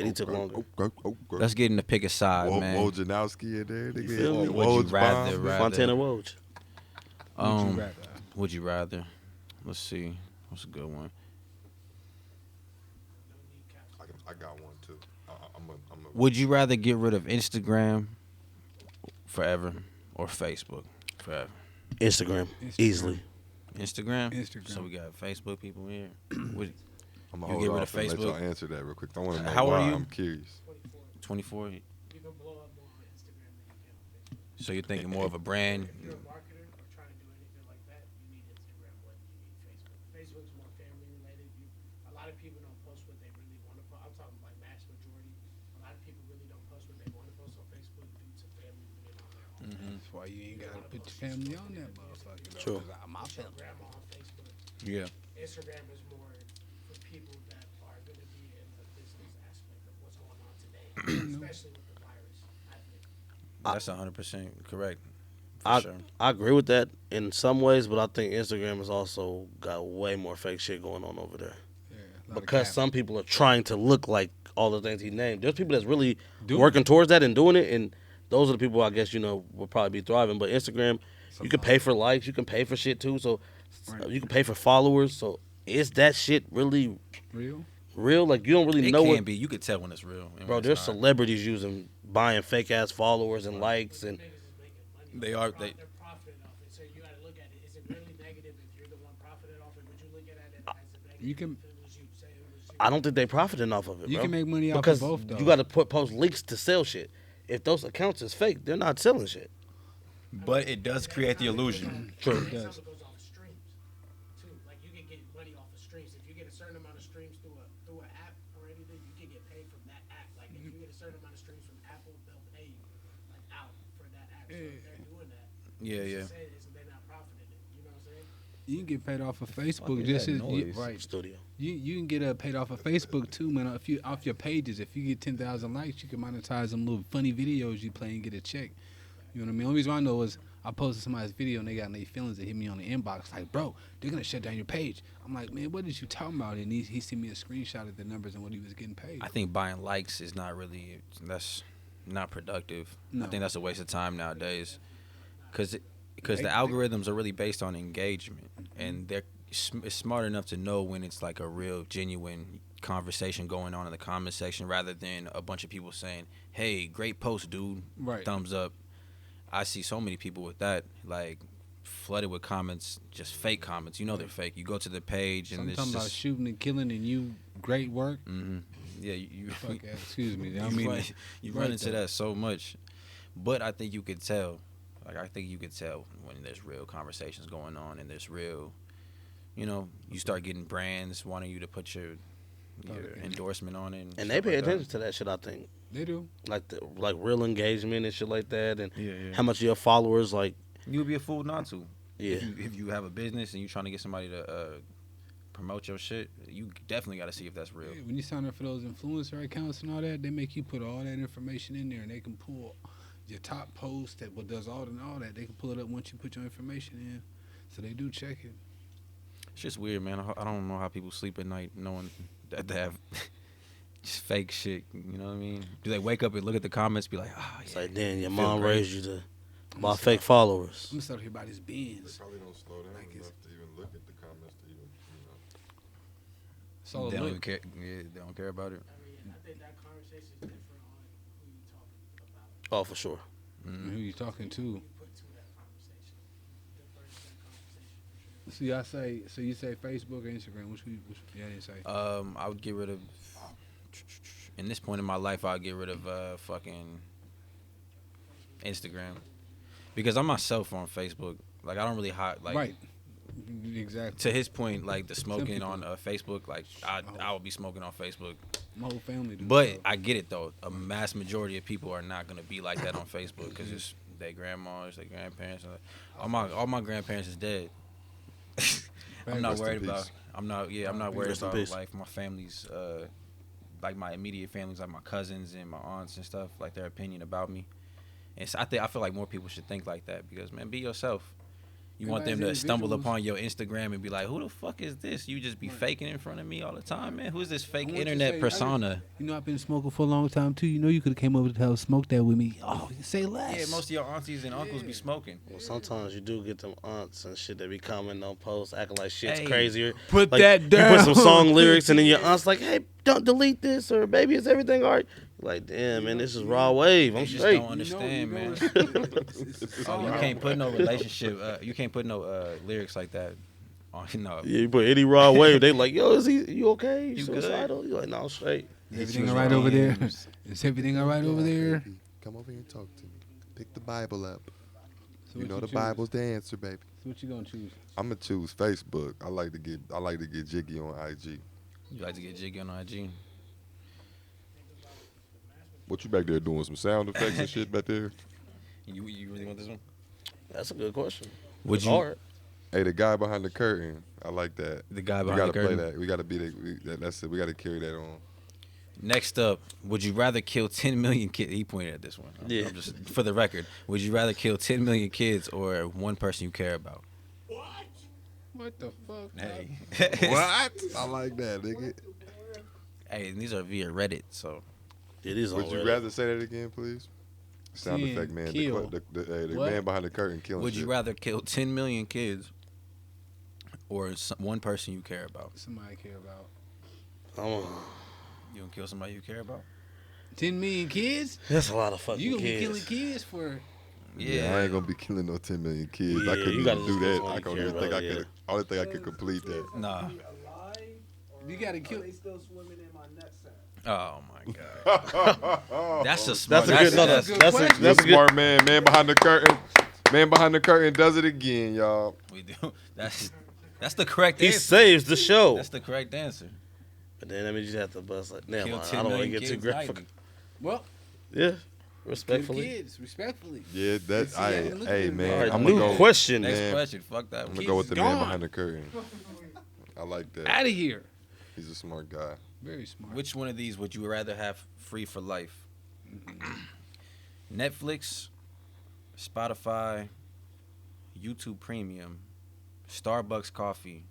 KD took longer. Okay. Let's get in the pick a side, man. Wojnarowski in there. Nigga. feel me? Would you Woj rather, bomb. rather Fontana Woj. Would you rather? Would you rather? Let's see. What's a good one? I got one too. I'm a Would you rather get rid of Instagram forever or Facebook forever? Instagram, easily. Instagram. Instagram. So we got Facebook people here. What, I'm You gonna get hold rid off of and let y'all Facebook? answer that real quick. I want to know How why. are you? I'm curious. 24. 24. You can blow up more on Instagram than you can on Facebook. So you're thinking more of a brand. If you're a marketer or trying to do anything like that, you need Instagram more than you need Facebook. Facebook's more family related. A lot of people don't post what they really want to post. I'm talking like mass majority. A lot of people really don't post what they want to post on Facebook due to family being on there all day. That's why you ain't gotta put your family on that motherfucker. though, True. 'cause my Your family. grandma on Facebook. Yeah. Instagram is more for people that are going to be in the business aspect of what's going on today, especially with the virus. I think. That's 100% correct. For I sure. I agree with that in some ways, but I think Instagram has also got way more fake shit going on over there. Yeah, a lot of Because cap. some people are trying to look like all the things he named. There's people that's really Doing working towards that and doing it, and those are the people I guess will probably be thriving. But Instagram, you can pay for likes, you can pay for shit too, so Right. you can pay for followers. So is that shit really real. real? Like you don't really It know can what, be. You could tell when it's real. and when bro. it's There's not. celebrities buying fake ass followers and likes, and Niggas is making money. They are- they- They're profiting off it. So you got to look at it. Is it really negative if you're the one profiting off it? Would you look at it as a negative You can- if it was you? Say it was you. I don't think they profiting off of it. You bro. can make money off because of both though. you got to post links to sell shit. If those accounts is fake, they're not selling shit. But it does create the illusion. True. It does. Some of it goes off of streams too. Like you can get money off of streams. If you get a certain amount of streams through an app or anything, you can get paid from that app. Like if you get a certain amount of streams from Apple, they'll pay you like out for that app. So if they're doing that, Yeah, yeah. say this and they're not profiting it. You know what I'm saying? You can get paid off of Fuck Facebook is just that as noise? right. Studio. You can get paid off of Facebook too, man. If you off your pages, if you get 10,000 likes, you can monetize them little funny videos you play and get a check. You know what I mean? Only reason I know is I posted somebody's video and they got in their feelings. They hit me on the inbox like, bro, they're gonna shut down your page. I'm like, man, what is you talking about? And he sent me a screenshot of the numbers and what he was getting paid. I think buying likes is not really. That's not productive. No. I think that's a waste of time nowadays. Because the They- algorithms are really based on engagement, and they're smart enough to know when it's like a real, genuine conversation going on in the comment section, rather than a bunch of people saying, "Hey, great post, dude. Right. Thumbs up." I see so many people with that, like flooded with comments, just fake comments. You know they're fake. You go to the page So and I'm it's talking about just, shooting and killing and you great work. yeah, you Fuck, excuse me. I you don't mean run, it. you Right run into though. that so much, but I think you could tell. Like I think you could tell when there's real conversations going on and there's real, you start getting brands wanting you to put your Okay. endorsement on it, And they stuff pay like that. attention to that shit. I think They do. like real engagement and shit like that, and Yeah, yeah. how much of your followers like You would be a fool not to. yeah. If you have a business and you're trying to get somebody to promote your shit, you definitely got to see if that's real. Yeah, when you sign up for those influencer accounts and all that, they make you put all that information in there, and they can pull your top post that what does all that. They can pull it up once you put your information in. So they do check it. It's just weird, man. I don't know how people sleep at night knowing that they have just fake shit. You know what I mean? Do they wake up and look at the comments, be like, "Ah, It's yeah, like, damn, your feel mom great." raised you to buy fake followers. I'm gonna start here about his They beans. probably don't slow down Like it's- enough to even look at the comments to even, So They don't even look, care. Yeah, they don't care about it. I mean, I think that conversation is different on who you talking about. Oh, for sure. who you talking to? You put to that conversation. Different that conversation for sure. See, I say, so you say Facebook or Instagram? Which yeah, I didn't say. I would get rid of. In this point in my life, I'd get rid of fucking Instagram, because I'm myself on Facebook. Like I don't really hide. Like Right. Exactly. to his point, like the smoking people- on Facebook. Like I would be smoking on Facebook. My whole family do. But so. I get it though. A mass majority of people are not gonna be like that on Facebook because it's their grandmas, their grandparents. All my grandparents is dead. I'm not Rest in worried peace. about. I'm not worried Rest in about peace. like my family's, like my immediate families, like my cousins and my aunts and stuff, like their opinion about me. And so I feel like more people should think like that because man, be yourself. You want them to Everybody's stumble individuals. upon your Instagram and be like, "Who the fuck is this? You just be faking in front of me all the time, man. Who's this fake I want to internet say, persona?" You know, I've been smoking for a long time too. You know, you could have came over to help smoke that with me. Oh, say less. Yeah, most of your aunties and uncles be smoking. Well, sometimes you do get them aunts and shit that be commenting on posts, acting like shit's Hey, crazier. Put Like, that You down. put some song lyrics, and then your aunt's like, "Hey, don't delete this," or "Baby, is everything all right?" Like, damn, man, this is raw wave. I'm They just straight. don't understand, man. It's Oh, you can't put no relationship. You can't put no lyrics like that Oh, no. Yeah, you put any raw wave, they like, yo, you okay? You Suicidal? You like, no, I'm straight. Is everything all right over there? Is everything all right over there? Baby, come over here and talk to me. Pick the Bible up. So You what know the choose? Bible's the answer, baby. So what you gonna choose? I'm gonna choose Facebook. I like to get jiggy on IG. You like to get jiggy on IG? What you back there doing? Some sound effects and shit back there? You really want this one? That's a good question. Would It's you? hard. Hey, the guy behind the curtain. I like that. The guy We behind gotta the curtain. play that. We gotta be that's it. We gotta carry that on. Next up, would you rather kill 10 million kids? He pointed at this one. Yeah. I'm just for the record. Would you rather kill 10 million kids or one person you care about? What the fuck? Hey. What? I like that, nigga. Hey, and these are via Reddit, so It is Would you already. rather say that again, please? Sound Ten effect man. kill. The What? man behind the curtain killing would shit. you rather kill 10 million kids or one person you care about? Somebody I care about. You gonna kill somebody you care about? 10 million kids? That's a lot of fucking You gonna kids. be killing kids for? Yeah, I ain't gonna be killing no 10 million kids. I Yeah, couldn't you even gotta do just that. go I on don't care even think I about it, could. Only think I could complete that. Nah. You gotta kill. They still swimming in my nutsack. Oh my god. That's a smart. That's a good. No, that's a good that's a question. that's a good. Smart man. Man behind the curtain. Man behind the curtain does it again, y'all. We do. That's the correct He answer. saves the show. That's the correct answer. But then that means you have to bust like, never Kill mind. 10 I don't want to million get too kids graphic. nightly. Well, Yeah, kill respectfully. kids, respectfully. Yeah, that. See, yeah, look at Hey, him. man. All right, I'm new gonna go. question. Next Man. question. Fuck that I'm one. gonna go with the man Gone. behind the curtain. I like that. Out of here. He's a smart guy. Very smart. Which one of these would you rather have free for life? Netflix, Spotify, YouTube Premium, Starbucks coffee,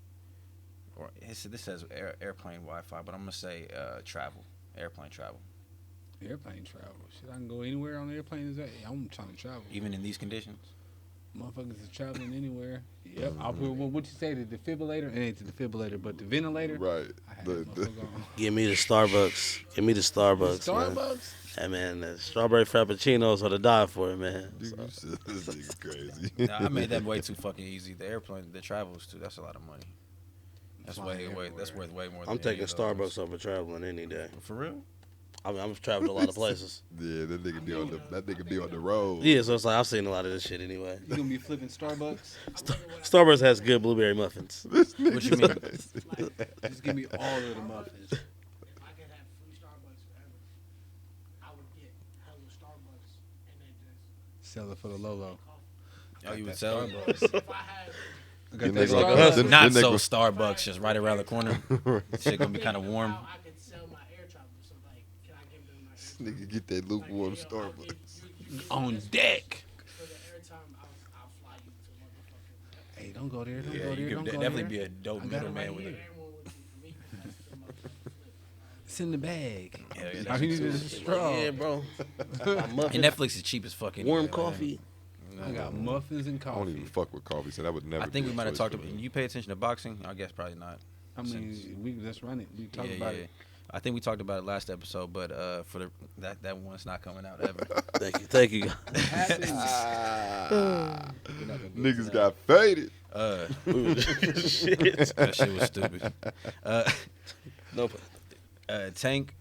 or this says airplane Wi-Fi, but I'm gonna say travel, airplane travel. Airplane travel. Shit, I can go anywhere on the airplane. Is that? I'm trying to travel. Even in these conditions. Motherfuckers is traveling anywhere. Yep. I'll put what you say, the defibrillator? It ain't the defibrillator, but the ventilator. Right. I had The- that motherfucker on. Give me the Starbucks. Give me the Starbucks. Man. Starbucks? Hey man, the strawberry frappuccinos are to die for, man. Dude, So, you said this nigga crazy. Nah, I made that way too fucking easy. The airplane, the travels too. That's a lot of money. That's Flying way. That's everywhere. worth way more. I'm than taking any of those. Starbucks over traveling any day. For real. I mean, I've traveled a lot of places. Yeah, that nigga be on the road. Yeah, so it's like I've seen a lot of this shit anyway. You gonna be flipping Starbucks? Starbucks has good blueberry muffins. What you mean? Just give me all of the muffins. If I could have free Starbucks forever, I would get hella Starbucks and then just Sell it for the Lolo. Oh, you would sell it? if I had I got Then that they like Starbucks. then Not they so go- Starbucks, just right around the corner. Shit gonna be kind of warm. how I could sell my air travel. So like, can I give them my air Nigga get that lukewarm Like, hey, yo, I'll Starbucks. give you On deck. for the airtime, I'll fly you to motherfucking. Hey, don't go there. Don't Yeah, go you there. could Don't go definitely there. be a dope I got it middleman right with here. it. Everyone would be for me. That's the motherfucking flip. It's in the bag. Yeah, yeah, All that's you need too. is a straw. Yeah, bro. And Netflix is cheap as fuck. Anyway, Warm man. coffee. I got muffins and I don't even coffee. fuck with coffee, so that would never. I think be we a might have choice talked for about. me. You pay attention to boxing? I guess probably not. I mean, we let's run it. We talked about it. I think we talked about it last episode, but for that one's not coming out ever. Thank you. Niggas got faded. Shit. That shit was stupid. Nope. Tank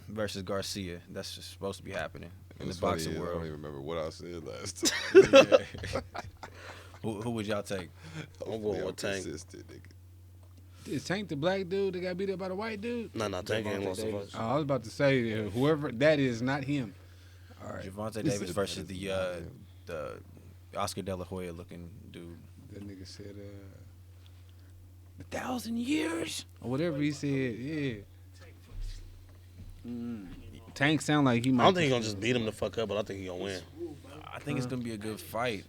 versus Garcia. That's just supposed to be happening in the It's funny, boxing I don't world. even remember what I said last time. Who would y'all take? I'm going with Tank. consistent, nigga. Is Tank the black dude that got beat up by the white dude? No, Tank ain't lost a Davis. fight. Oh, I was about to say whoever that is, not him. All right, Javante He Davis said versus that is the Oscar De La Hoya looking dude. that nigga said 1,000 years or whatever he said. Yeah. Tank sound like he might. I don't think he's gonna just beat him the fuck up, but I think he's gonna win. I think it's gonna be a good fight.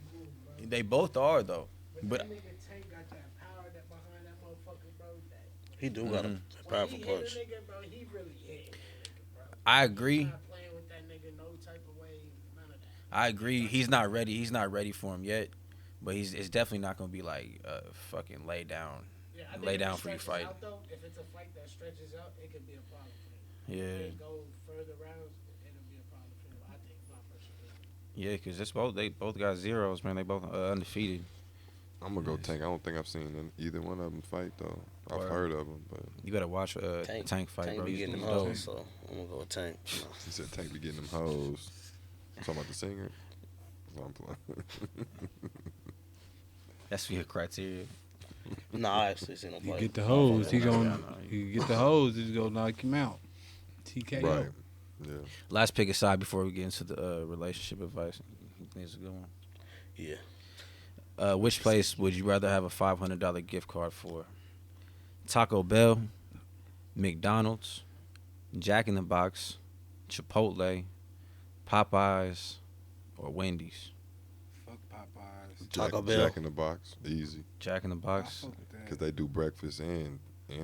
They both are though, but That nigga Tank got that power that behind that motherfucker, bro. That He do got a powerful he hit punch. a nigga, bro, he really hit a nigga, bro. I agree. Not playing with that nigga no type of way, none of that. I agree. He's not ready. He's not ready for him yet, but it's definitely not gonna be like fucking lay down. Yeah, I think Lay if it down for your stretches fight. Out, though, if it's a fight that stretches out, it could be a problem for him. Yeah, If it go further rounds, it'll be a problem for him. I think my personal opinion. yeah, because both got zeros, man. They both undefeated. I'm gonna go Tank. I don't think I've seen either one of them fight though. I've Word. heard of them, but You gotta watch Tank fight, Tank bro. be He's getting them dope. hoes, so I'm gonna go with Tank. he said Tank be getting them hoes. Talking about the singer. That's what I'm playing. That's for your criteria. Nah, I actually seen him You fight. get the hose, he Yeah, I gonna. know. You get the hose, he's gonna knock him out. TKO. Right. Yeah. Last pick aside before we get into the relationship advice. I think it's a good one. Yeah. Which place would you rather have a $500 gift card for? Taco Bell, McDonald's, Jack in the Box, Chipotle, Popeyes, or Wendy's? Fuck Popeyes. Taco Bell. Jack in the Box. Easy. Jack in the I Box. fuck with that. Because they do breakfast and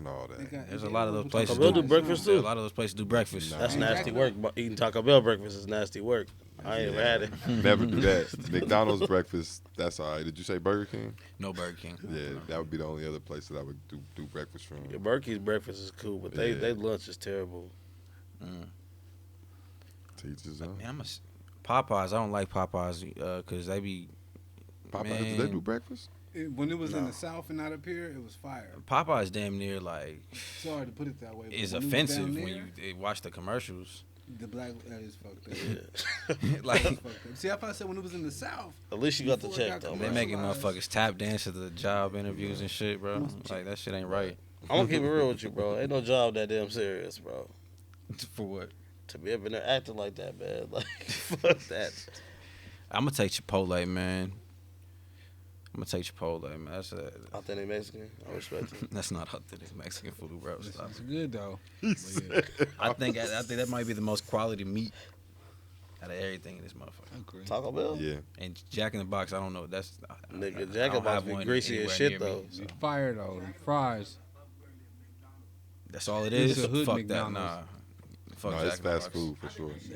all They that. got- There's they a lot of got those places. Bell do do- breakfast Yeah, too? a lot of those places do breakfast. Nah. That's Hey, nasty Jack- work. But eating Taco Bell breakfast is nasty work. I ain't ever had it. Never do that. McDonald's breakfast, that's all right. Did you say Burger King? No Burger King. Yeah, that would be the only other place that I would do breakfast from. Yeah, Berkey's breakfast is cool, but Yeah. they lunch is terrible. Mm. Teachers, huh? Man, Popeyes. I don't like Popeyes because they be Popeyes, man. do they do breakfast? When it was in No. the South and not up here, it was fire. Popeyes damn near like Sorry to put it that way. but is when it was offensive down when there, you watch the commercials. The black that is fucked up. Yeah. Like That's fucked up. See, I probably said when it was in the South. At least you got the Before it check got though, they man. making Commercialized. motherfuckers tap dance at the job interviews and shit, bro. Like that shit ain't right. I'm gonna keep it real with you, bro. Ain't no job that damn serious, bro. For what? To be up in there acting like that, man. Like fuck that. I'm gonna take Chipotle, man. I'm gonna take Chipotle, man. That's Authentic Mexican. I respect it. that's not authentic Mexican food, bro. It's, Stop. it's good though. But yeah, I think that might be the most quality meat out of everything in this motherfucker. I agree. Taco Bell? Yeah. And Jack in the Box, I don't know. That's Nigga, I Jack in the don't Box have be one greasy as anywhere shit, near me, though. so. You fire though. Them fries. That's all it It's is. a hood Fuck McDonald's. that, nah. Fuck No, Jack it's in the fast Box. food for sure. Yeah.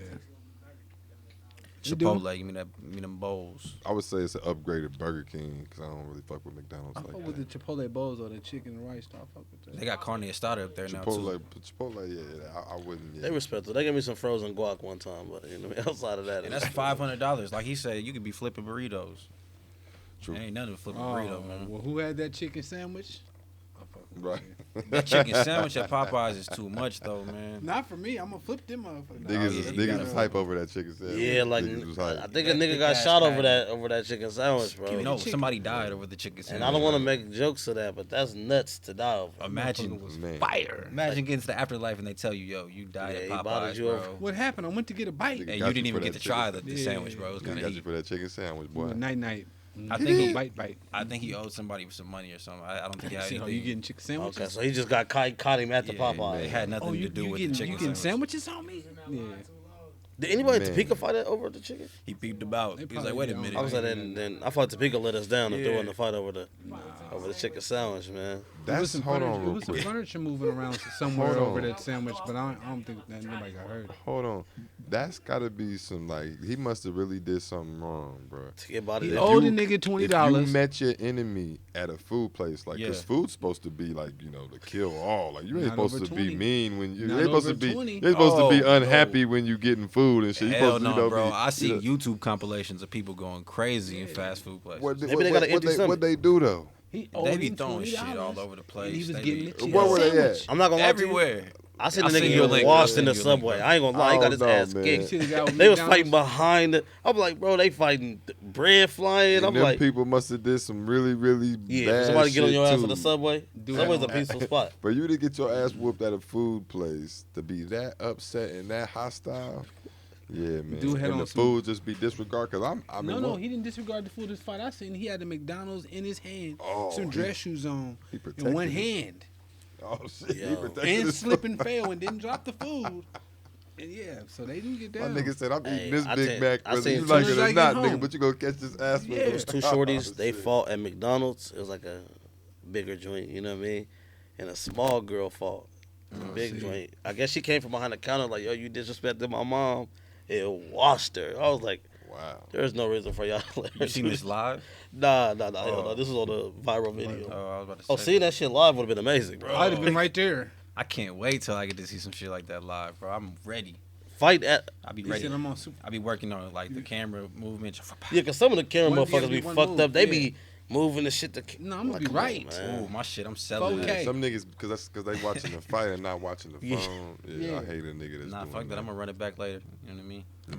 Chipotle, give me them bowls. I would say it's an upgraded Burger King because I don't really fuck with McDonald's I like fuck with that. the Chipotle bowls or the chicken and rice. I fuck with that. They got carne asada up there now Chipotle, too. Chipotle, yeah, I wouldn't. Yeah. They respect it. They gave me some frozen guac one time, but you know, outside of that, And that's $500. Like he said, you could be flipping burritos. True. It ain't nothing to flip a Oh, burrito, man. well, who had that chicken sandwich? I fuck with Right. that. That chicken sandwich at Popeyes is too much, though, man. Not for me. I'm gonna flip them motherfuckers. Niggas, yeah, is, you niggas gotta- is hype over that chicken sandwich. Yeah, like Niggas was I hype. think a That nigga got thick-ass shot over patty. that chicken sandwich, bro. You know, chicken. somebody died over the chicken sandwich. And I don't want to make jokes of that, but that's nuts to die over. Imagine Man. fire. Imagine getting to the afterlife and they tell you, yo, you died Yeah, at he bothered Popeyes, you bro. over- What happened? I went to get a bite. Nigga And got you didn't you even for get that to try chicken. the Yeah. sandwich, bro. It was Nigga gonna got you eat. for that chicken sandwich, boy. Night night. I think he- bite. I think he owed somebody some money or something. I don't think he had See, anything. oh, you getting chicken sandwiches? Okay, so he just got caught him at the Yeah, Popeye. It had nothing to do with the chicken you getting sandwich. sandwiches on me? Yeah. Did anybody at Man. Topeka fight that over the chicken? He peeped about. They He was like, probably wait a don't. minute. I was like, then I thought Topeka let us down and threw Yeah. in the fight over the chicken sandwich, man. That's hold on It real was some quick. furniture moving around somewhere Hold over on. that sandwich, but I don't think that nobody got hurt. Hold on. That's got to be some like he must have really did something wrong, bro. To get body He there. owed you- the nigga If you $20. met your enemy at a food place, like, cause Yeah. food's supposed to be like, you know, to kill all. Like, you ain't Not supposed over to 20. be mean when you. Not You're supposed to over be. 20. You're supposed to be Oh, unhappy when you getting food and shit. You're Hell supposed to, no, you know, bro. be, I see you know, YouTube compilations of people going crazy in fast food places. What, Maybe they got an empty what stomach. they do though? He They owed be him throwing shit $20, all over the place. And he was They getting be- the chicken Where were they sandwich. at? I'm not gonna lie to you. Everywhere. I seen the I'll send nigga you a get link. washed I'll in the send you a link, subway. bro. I ain't gonna lie, he Oh, got his no, ass man. kicked. See the guy with They was McDonald's? fighting behind it. I'm like, bro, they fighting bread flying. And I'm them like, people must have did some really, really yeah, bad for somebody get on shit, your ass too. in the subway. Dude, Subway's a I- peaceful spot. For you to get your ass whooped at a food place, to be that upset and that hostile, yeah, man. Dude had and on the some- food just be disregard. Cause I mean, No, what- he didn't disregard the food. This fight I seen, he had the McDonald's in his hand, Oh, some he- dress shoes on, he in protected one it. hand, Oh shit, he Yo. protected and his slip food. and fail, and didn't drop the food. And yeah, so they didn't get My down. nigga said, I'm Hey, eating this I Big tell- Mac, I whether seen you two- like Soon it as I or get not, home. nigga, but you gonna catch this ass Yeah. with It was two shorties. They shit. fought at McDonald's. It was like a bigger joint, you know what I mean? And a small girl fought. Oh, Big see. joint. I guess she came from behind the counter like, yo, you disrespected my mom. It washed her. I was like, Wow. there's no reason for y'all to let her You seen do this live? Nah, hell no. Oh. This was on the viral video. Oh, I was about to say. Oh, seeing that shit live would have been amazing, bro. I'd have been right there. I can't wait till I get to see some shit like that live, bro. I'm ready. Fight at. I'll be He ready. said I'm on super. I be working on like the camera movement. Yeah, because some of the camera One motherfuckers gotta be be one fucked move, up. They yeah. be moving the shit to. No, I'm gonna Like, be come on, right. man. Ooh, my shit, I'm selling Okay. that. Some niggas, because they watching the fight and not watching the Yeah. phone. Yeah, I hate a nigga that's Nah, doing fuck that. that. I'm gonna run it back later. You know what I mean? I'm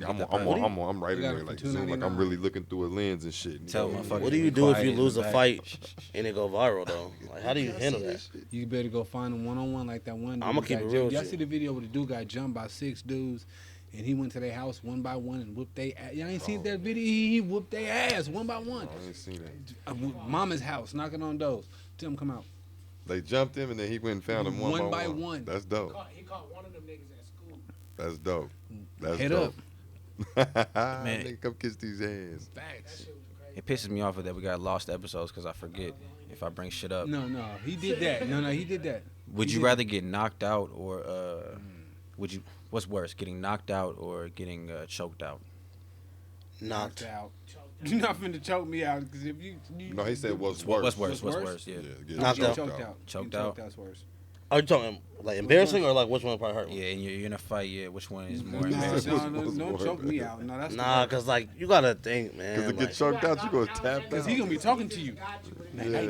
right You in got there it like for Zoom, like I'm $2.99. really looking through a lens and shit. Tell You know? motherfuckers. What do you be do if quiet you in lose the a back. fight and it go viral though? Like, how do you handle that? You better go find him one-on-one like that one. I'ma dude keep got it real jumped. with Y'all you. see the video where the dude got jumped by 6 dudes, and he went to their house one by one and whooped their ass. Y'all ain't seen that video? He whooped their ass one by one. I ain't seen that. Mama's house, knocking on doors. Tell him come out. They jumped him and then he went and found him one by one. That's dope. He caught one of them niggas at school. That's dope. That's Head dope. up. Man, nigga, come kiss these hands. That Facts. shit was crazy. It pisses me off that we got lost episodes because I forget if I bring shit up. No, he did that. No, he did that. Would He you did rather get knocked out or would you? What's worse, getting knocked out or getting choked out? knocked Knocked. out. You're not finna choke me out because if you No, he said what's worse. What's worse? What's What's worse? worse? Yeah. get Knocked out. choked out. Choked Getting out? Out's worse. Are you talking like embarrassing or like which one probably hurt? Yeah, and you're in a fight. Yeah, which one is more No, embarrassing? don't choke me out. No, that's Nah, cause like you gotta think, man. Because to like- get choked out, you gonna tap because he that. gonna be talking to you. Yeah.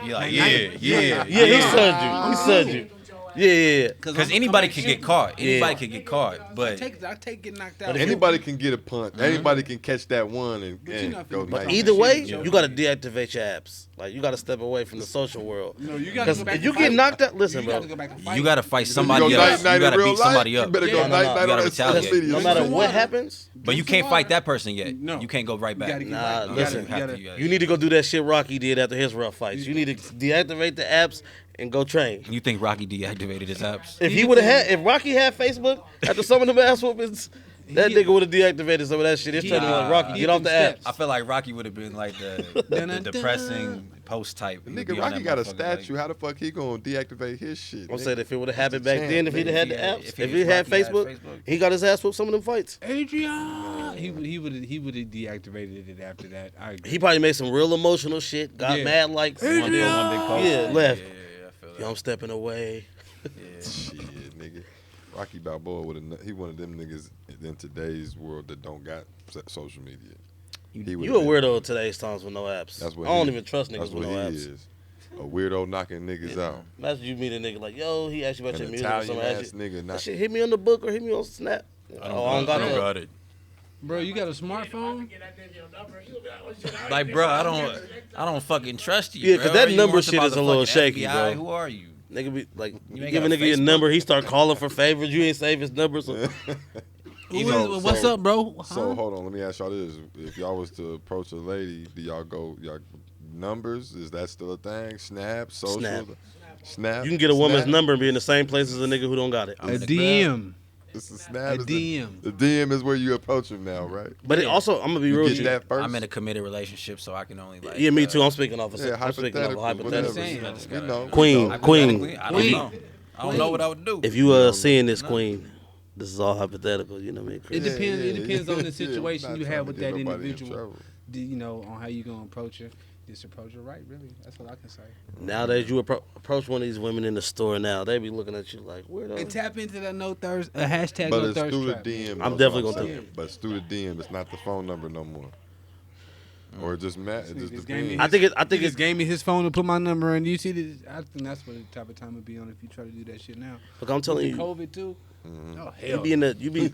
You're like, yeah, he served you. He served you. Yeah. Because anybody can get caught. Anybody can get caught. I But take getting knocked out. Anybody can get a punch. Anybody can catch that one and But you not go finna- But nice. either way, Yeah. you gotta deactivate your apps. Like you gotta step away from the social world. No, you gotta Because go back. if you to get fight. knocked out, listen, you bro. gotta go back and fight. you got to fight You somebody go else. night You got to in real beat somebody life, up. You better Yeah. go No, night you night gotta on that retaliate. social media. No Drink matter some what water. happens, But you Drink can't some fight water. that person yet. No. You can't go right You back. gotta get Nah, right. You listen. gotta- you need to go do that shit Rocky did after his rough fights. You need to deactivate the apps and go train. You think Rocky deactivated his apps? If he would have had, if Rocky had Facebook after some of them ass whoopings, that nigga would have deactivated some of that shit. It's telling me like Rocky, he get off the them apps. I feel like Rocky would have been like the depressing post type. He'd be Nigga, on Rocky that got a motherfucker, statue. How the fuck he gonna deactivate his shit? I'm nigga? saying if it would have That's happened the back champ, then, if he'd nigga. had the If he had- apps, if he if was he had Rocky had Facebook, Facebook. he got his ass whooped some of them fights. Adrian, he would have deactivated it after that. I agree. He probably made some real emotional shit, got Yeah. mad likes, One big post. Yeah, left. Yeah, I feel Yo, that. I'm stepping away. Shit, nigga. Rocky Balboa would have. He one of them niggas in today's world that don't got social media. He would've You a been- weirdo in today's times with no apps. That's what I don't he- even trust That's niggas what with no he apps. is. A weirdo knocking niggas out. Imagine you meet a nigga like, yo, he asked you about An your music or Italian something. ass ask you, nigga that not. shit hit me on the book or hit me on Snap. I don't got that. it. Bro, you got a smartphone? Like, bro, I don't fucking trust you. Yeah, 'cause bro. that You number want shit about is the a little fucking shaky, FBI? bro. Who are you? Nigga be like, You ain't give a got a nigga your Facebook? number, he start calling for favors. You ain't save his number, so What's up, bro? So hold on, let me ask y'all this: if y'all was to approach a lady, do y'all numbers? Is that still a thing? Snap, social, Snap. you can get a woman's Snap? number and be in the same place as a nigga who don't got it. A DM. This is Snap. A is DM. The DM is where you approach him now, right? But it also, I'm gonna be You real get with you. that first. I'm in a committed relationship, so I can only like. Yeah, me too. I'm speaking off of Yeah, I'm speaking off of hypothetical, whatever. hypothetical. Saying. We know. Queen, we know. queen. Hypothetically, I don't know. I don't know what I would do. If you seeing this queen, this is all hypothetical. You know what I mean? It Chris? depends. It depends on Yeah, the situation we're not you trying have to with get that nobody in individual. trouble. You know, on how you gonna approach her. Just approach her right, really. That's what I can say. Nowadays, you approach one of these women in the store now, they be looking at you like, weirdo. And tap into that no thirst, hashtag But no it's thirst through the trap. DM. I'm that's definitely what gonna saying. But it's through the DM. It's not the phone number no more. Or it just it just This game depends. I think He it's just gave me his phone to put my number in. You see this? I think that's what the type of time it'd be on if you try to do that shit now. Look, I'm telling With the you, COVID too. Oh you hell. be in the you be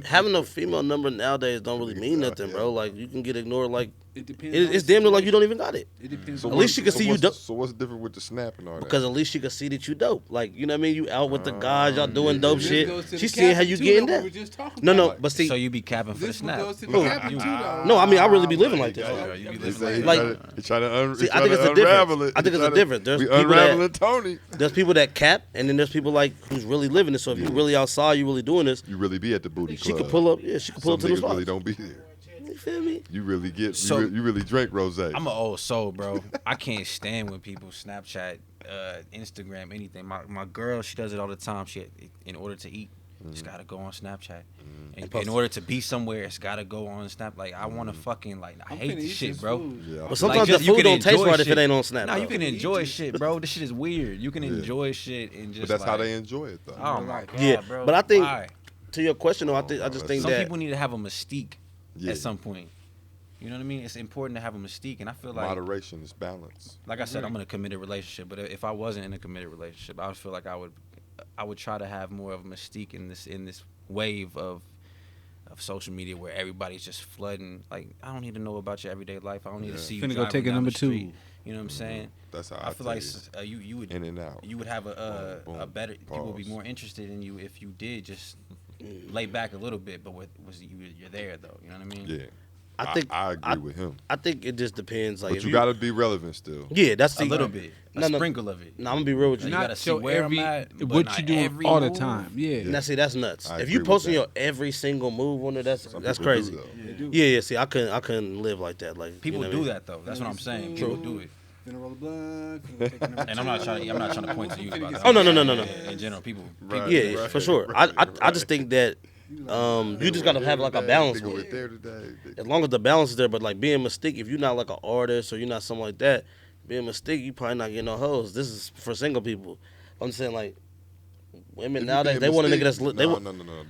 having a female number nowadays don't really mean nothing, bro. Like you can get ignored. Like It depends. it's damn near like you don't even got it. It depends. So on At least she can so see you what's- dope. So what's different with the Snap and all that? Because at least she can see that you dope. Like you know what I mean. You out with the guys, y'all doing dope This shit. goes to the She's seeing how captain, you too, getting though, that. we were just talking No, about. no, but see, So you be capping for the This one snap. goes to the No. captain too, though. no, I mean I really be living like He this. try- you be he living say he like- try to See, I think it's a difference. unravel it. I think He it's a try to- difference. There's we people that- unraveling Tony. There's people that cap, and then there's people like who's really living it. So if you really outside, you really doing this, You really be at the booty she club. could pull up. Yeah, she could pull Some up to the niggas spot. really don't be there. You feel me? You really get. So- you really drink rose. I'm an old soul, bro. I can't stand when people Snapchat, Instagram, anything. My girl, she does it all the time. She, in order to eat, it's gotta go on Snapchat. And post in order to be somewhere, it's gotta go on Snap. Like I want to fucking like I I'm hate finna this eat shit, this bro. food. Yeah, But sometimes just- the you food can don't taste enjoy right if shit. it ain't on Snap. Nah, you bro. can enjoy shit, bro. This shit is weird. You can enjoy shit and just. but that's how like, they enjoy it though. Oh my god, Yeah, bro. but I think- Why? To your question, though, I just think Some that people need to have a mystique Yeah. at some point. You know what I mean? It's important to have a mystique, and I feel like, Moderation is balance. like I said, I'm in a committed relationship. But if I wasn't in a committed relationship, I would feel like I would try to have more of a mystique in this wave of social media where everybody's just flooding. Like, I don't need to know about your everyday life. I don't need to see you Finna driving go take a down number the street. 2. You know what I'm saying? That's how I feel like you would in and out. you would have a Boom, boom. better people would be Pause. more interested in you if you did just lay back a little bit, but you're there though. You know what I mean? Yeah. I think I agree with him. I think it just depends. Like, But if you got to be relevant still. Yeah, that's A little bit, a sprinkle of it. No, I'm gonna be real with you. You Not gotta see show where every I'm at, but what not you doing every all the move. time. Yeah. Now, see, that's nuts. I If you agree with posting that. your every single move on there, that's Some that's people do, crazy. though. They do. Yeah. See, I couldn't live like that. Like, People you know do what I mean? that though. That's what I'm saying. True. People do it, Finna roll a blunt, finna take a number and I'm not trying to point to you about that. Oh, no. In general, people. Right. Yeah, for sure. I just think that you just gotta have like a balance Nigga with was it. there today. As long as the balance is there, but like being Mystique, if you're not like an artist or you're not something like that, being Mystique, you probably not getting no hoes. This is for single people. I'm saying, like, women nowadays, they want a nigga that's lit. No.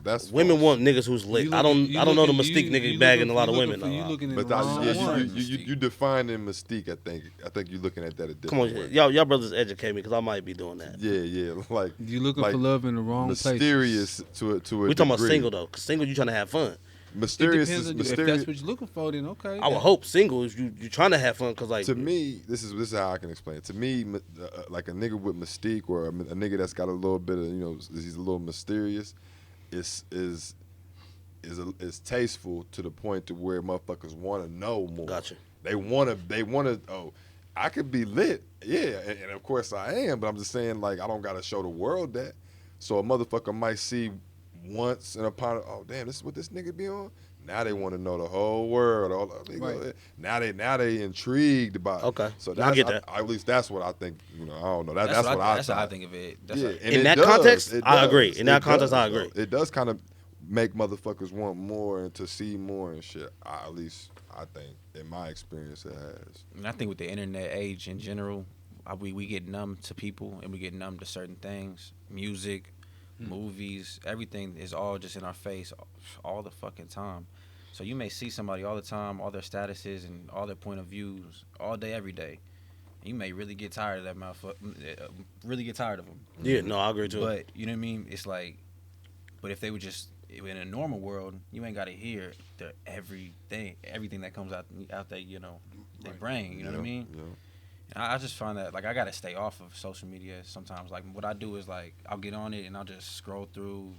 That's Women false. want niggas who's lit. I don't know the Mystique nigga bagging a lot of women. You No. looking in But the that, wrong yeah, one. you defining mystique. I think you're looking at that a different Come on, way. y'all brothers educate me because I might be doing that. Yeah, like You looking like for love in the wrong place. mysterious to a We talking about degree. single though, because single you trying to have fun. It Mysterious depends is on you. If mysterious. that's what you're looking for, then okay. I would hope single if you trying to have fun because like To me, this is how I can explain it. To me, like a nigga with mystique or a nigga that's got a little bit of he's a little mysterious, is tasteful to the point to where motherfuckers want to know more. Gotcha. They want to. Oh, I could be lit, yeah, and of course I am. But I'm just saying, like, I don't gotta show the world that. So a motherfucker might see once in a part. Oh damn, this is what this nigga be on. Now they want to know the whole world. Right. Now they intrigued by it. Okay. So I that's, get that. at least that's what I think. I don't know. That's what what I that's how I thought. think of it. That's Yeah, like- and In it that does. context, It I does. agree. In that It context, does, I agree. though. It does kind of make motherfuckers want more and to see more and shit. At least I think, in my experience, it has. And I think with the internet age in general, we get numb to people and we get numb to certain things. Music, movies, everything is all just in our face all the fucking time. So you may see somebody all the time, all their statuses and all their point of views all day, every day. You may really get tired of that motherfucker, really get tired of them. Yeah, no, I agree too. But you know what I mean? It's like, but if they would just in a normal world, you ain't got to hear the everything that comes out their their brain. You know what I mean? Yeah. And I just find that like I gotta stay off of social media sometimes. Like what I do is like I'll get on it and I'll just scroll through,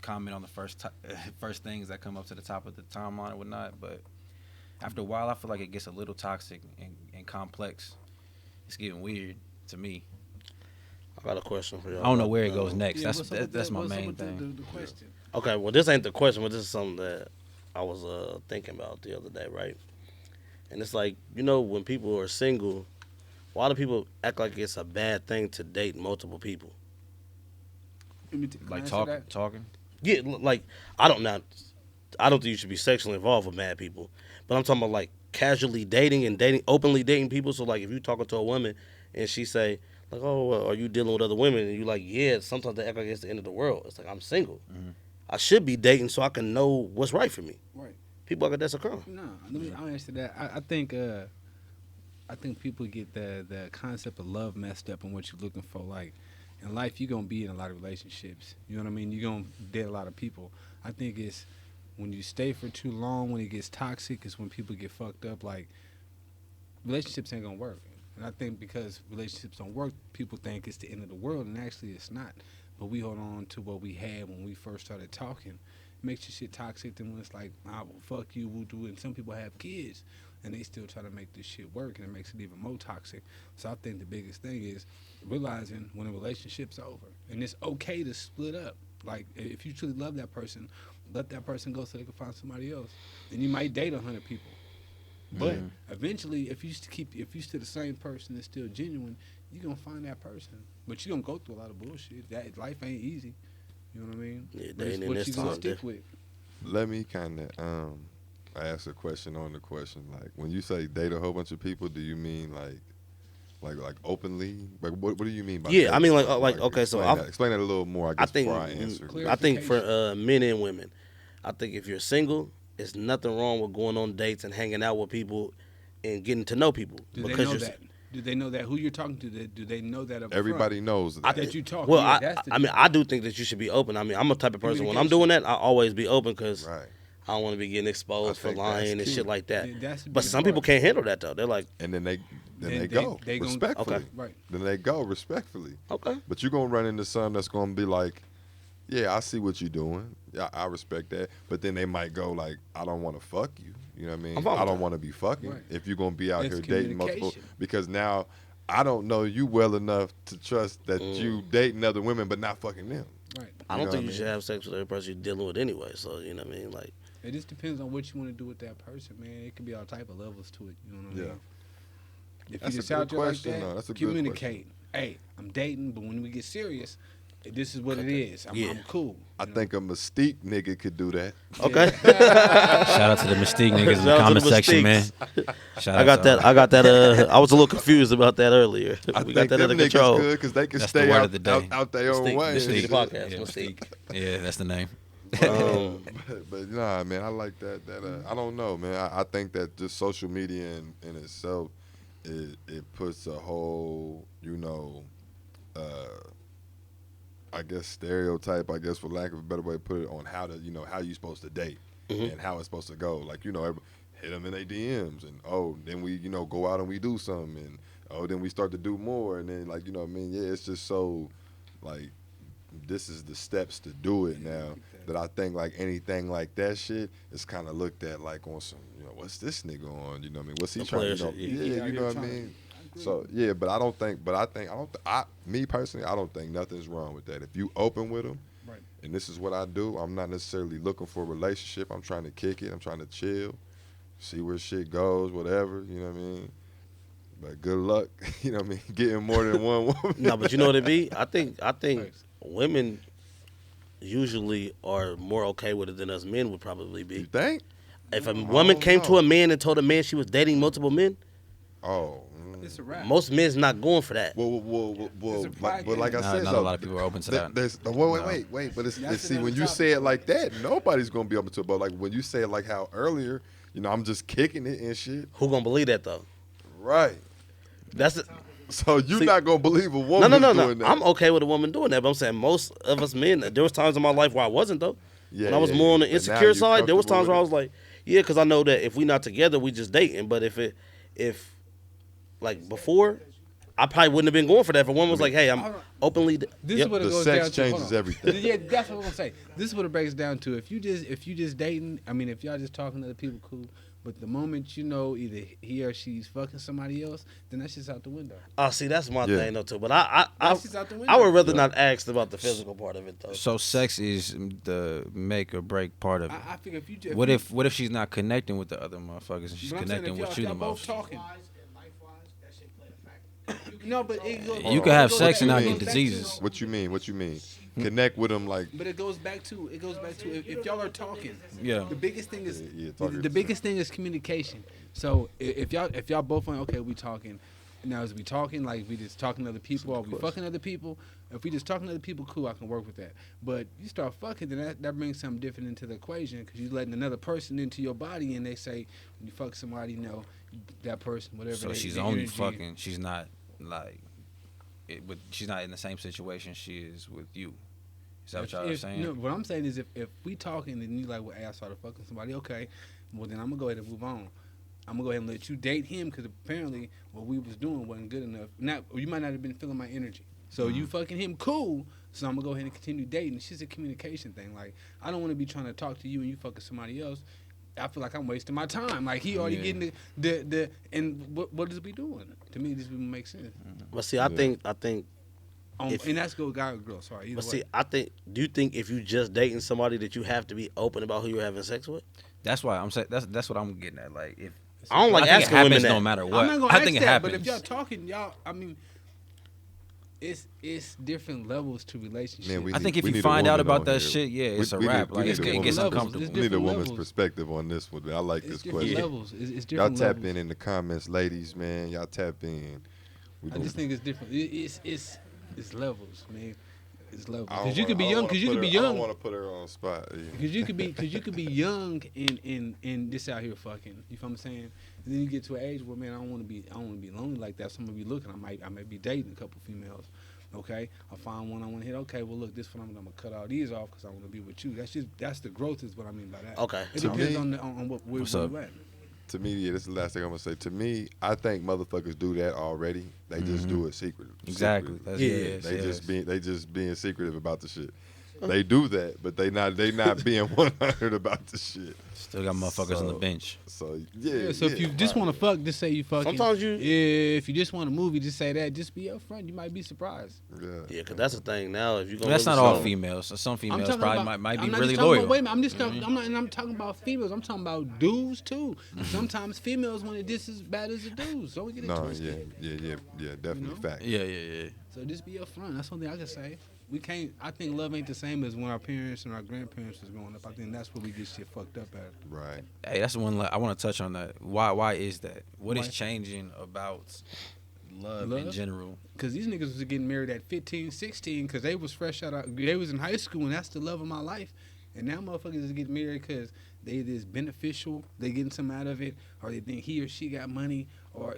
comment on the first things that come up to the top of the timeline or whatnot. But after a while, I feel like it gets a little toxic and complex. It's getting weird to me. I got a question for y'all. I don't know where it goes next. Yeah, what's up with That's that? my What's up main with thing. The question. Okay, well, this ain't the question, but this is something that I was thinking about the other day, right? And it's like, when people are single, why do people act like it's a bad thing to date multiple people? Can I Like answer that? talking. Yeah, like, I don't think you should be sexually involved with mad people, but I'm talking about like casually dating and openly dating people. So like, if you talking to a woman and she say like, "Oh, well, are you dealing with other women?" and you like, "Yeah," sometimes they act like it's the end of the world. It's like, I'm single. I should be dating so I can know what's right for me. Right. People act like that's a crime. No, I'll answer that. I think people get the concept of love messed up and what you're looking for. Like in life, you're gonna be in a lot of relationships. You know what I mean? You're gonna date a lot of people. I think it's when you stay for too long, when it gets toxic, is when people get fucked up. Like relationships ain't gonna work. And I think because relationships don't work, people think it's the end of the world, and actually it's not. But we hold on to what we had when we first started talking. It makes your shit toxic. Then when it's like, well, fuck you, we'll do it. And some people have kids, and they still try to make this shit work, and it makes it even more toxic. So I think the biggest thing is realizing when a relationship's over, and it's okay to split up. Like if you truly love that person, let that person go so they can find somebody else. And you might date 100 people. But eventually, if you still the same person that's still genuine, you're gonna find that person. But you're gonna go through a lot of bullshit. That life ain't easy. You know what I mean? Yeah, But it's dating in what this you gonna time, stick with. Let me kind of ask a question on the question. Like when you say date a whole bunch of people, do you mean like openly? Like what do you mean by? Yeah, that? I mean like okay, so explain that a little more. I guess think before I answer. I think for men and women, I think if you're single, it's nothing wrong with going on dates and hanging out with people and getting to know people. Do they know that? Do they know that who you're talking to? Do they know that up Everybody front? knows that. That you talk. Well, yeah, I do think that you should be open. I mean, I'm a type of person, when I'm doing that, I always be open because Right. I don't want to be getting exposed for lying and shit like that. That's the But big some part. people can't handle that, though. They're like, And then they They go gonna- respectfully. Okay. Right. Then they go respectfully. okay. But you're gonna run into some that's gonna be like, yeah, I see what you're doing. Yeah, I respect that. But then they might go like, I don't want to fuck you. You know what I mean? I'm fine with I don't that. want to be fucking. Right. If you're gonna be out It's here dating multiple, communication. because now I don't know you well enough to trust that you dating other women but not fucking them. Right. I You don't know think what you I should have sex with every person you're dealing with anyway. So, you know what I mean? Like, It just depends on what you want to do with that person, man. It could be all type of levels to it. You know what I Yeah. mean? If That's you a just good out there like question, that, though. That's a good communicate. Hey, I'm dating, but when we get serious, this is what it is. I'm cool. I think a Mystique nigga could do that. okay. Shout out to the Mystique niggas in the Shout out to comment the section, man. Mystiques. Shout I out got to that. them. I got that. I was a little confused about that earlier. I We think got that them under niggas control. good because they can That's the stay word out, of the day. out their own Mystique. way. and Mystique shit. podcast. Yeah, Mystique. Yeah, that's the name. But nah, man, I like that. I don't know, man. I think that just social media in itself, it puts a whole, I guess stereotype, I guess for lack of a better way to put it, on how to, how you supposed to date and how it's supposed to go. Like, hit them in their DMs and then we, go out and we do something and then we start to do more and then like, what I mean? Yeah, it's just so like this is the steps to do it now. That I think like anything like that shit is kind of looked at like on some, what's this nigga on? You know what I mean? What's he The trying player to, shit, yeah, you know what I mean? So yeah, but me personally, I don't think nothing's wrong with that. If you open with them, Right. and this is what I do, I'm not necessarily looking for a relationship. I'm trying to kick it. I'm trying to chill, see where shit goes, whatever. You know what I mean? But good luck, you know what I mean, getting more than one woman. No, but you know what it be? I think Thanks. women usually are more okay with it than us men would probably You be. think? If a woman came to know. a man and told a man she was dating multiple men, Oh. It's a wrap. most men's not going for that. Well, It's a pride but like I Nah, said, not a lot of people are open to that. There's No. wait. But it's That's see, when another you topic. say it like that, nobody's gonna be open to it. But like when you say it like how earlier, I'm just kicking it and shit. Who gonna believe that though? Right. That's it. So you're See- not gonna believe a No, woman no. doing that. I'm okay with a woman doing that, but I'm saying most of us men. There was times in my life where I wasn't though. Yeah, when I was yeah, more on yeah. the But now insecure you side, there was comfortable times where I with was like, yeah, because I know that if we not together, we just dating. But if like before, I probably wouldn't have been going for that. If a woman was like, hey, I'm openly. This Yep. is what it The goes sex down to. changes Hold on. everything. Yeah, that's what I'm gonna say. This is what it breaks down to. If you just dating, I mean, if y'all just talking to other people, cool. But the moment either he or she's fucking somebody else, then that's just out the window. Oh, see, that's my Yeah. thing though too. But I That's just out the window. I would rather not ask about the physical part of it though. So sex is the make or break part of it. I figure if you just What if she's not connecting with the other motherfuckers and she's But I'm saying connecting if with you y'all the both most? talking. Life-wise and life-wise, that shit play a factor. No, but it goes, You can have it goes sex and back- not it get goes back diseases. to- What you mean? Connect with them like But it goes back to if y'all are talking. Yeah. The biggest thing is Yeah, talking the biggest thing is communication. So if y'all both want, okay, we talking. Now is we talking like we just talking to other people or we fucking other people? If we just talking to other people, cool, I can work with that. But you start fucking, then that brings something different into the equation because you're letting another person into your body, and they say when you fuck somebody, that person, whatever. So she's their only energy- fucking. She's not like, she's not in the same situation she is with you. Is that what y'all are saying? No, what I'm saying is if we talking and you like, well, hey, I started fucking somebody, okay, well then I'm gonna go ahead and move on. I'm gonna go ahead and let you date him because apparently what we was doing wasn't good enough. Now you might not have been feeling my energy, so you fucking him, cool. So I'm gonna go ahead and continue dating. It's just a communication thing. Like I don't want to be trying to talk to you and you fucking somebody else. I feel like I'm wasting my time. Like he already getting the and what is we doing? To me, this would make sense. But see, I think If- And that's go guy or girl. Sorry, either But way. see, I think. Do you think if you just dating somebody that you have to be open about who you're having sex with? That's why I'm saying that's what I'm getting at. Like if I don't like I think asking it women happens that. no matter what. I'm not gonna I ask think it that, happens. but if y'all talking, y'all, I mean, it's different levels to relationships. Man, we I think need- if we you need a find out woman about on that here. shit, yeah, it's a We wrap. need- Like we it need a gets woman. uncomfortable. It's We need a different woman's levels. perspective on this one. I like It's this different question. levels. It's Y'all different tap levels. in the comments, ladies, man. Y'all tap in. We I gonna- just think it's different. It's levels, man. It's lovely I don't because you could be wanna- I young. don't Because you wanna could be put her- I young. don't want to put her on the spot. Yeah. Because you could be young and this out here fucking. You feel what I'm saying? And then you get to an age where, man, I don't want to be lonely like that. So I'm gonna be looking. I might be dating a couple females. Okay, I find one I want to hit. Okay, well look, this one I'm gonna cut all these off because I want to be with you. That's the growth is what I mean by that. Okay. It To depends me- on where What's you up? at. To me, yeah, this is the last thing I'm gonna say. To me, I think motherfuckers do that already. They just do it secretly. Exactly. Secretly. That's, Yeah. yes. They just being secretive about the shit. They do that, but they not being 100 about the shit. Still got motherfuckers on the So- bench. So yeah. So if you just want to fuck, just say you fucking. Sometimes you- If you just want a movie, just say that. Just be upfront. You might be surprised. Yeah. Yeah, because that's the thing now. If you But go, that's not all females. So some females talking probably about- might I'm be not really just talking loyal. About, wait a minute, I'm just talking. I'm not, and I'm talking about females. I'm talking about dudes too. Sometimes females want it just as bad as the dudes. Don't get it No, twisted. yeah, definitely know? fact. Yeah. So just be upfront. That's one thing I can say. We can't. I think love ain't the same as when our parents and our grandparents was growing up. I think that's where we get shit fucked up at. Right. Hey, that's the one I want to touch on that. Why is that? What is Why? changing about love in Love? general? Cause these niggas was getting married at 15, 16 because they was fresh out of, they was in high school and that's the love of my life. And now motherfuckers is getting married because they is beneficial, they getting something out of it, or they think he or she got money, or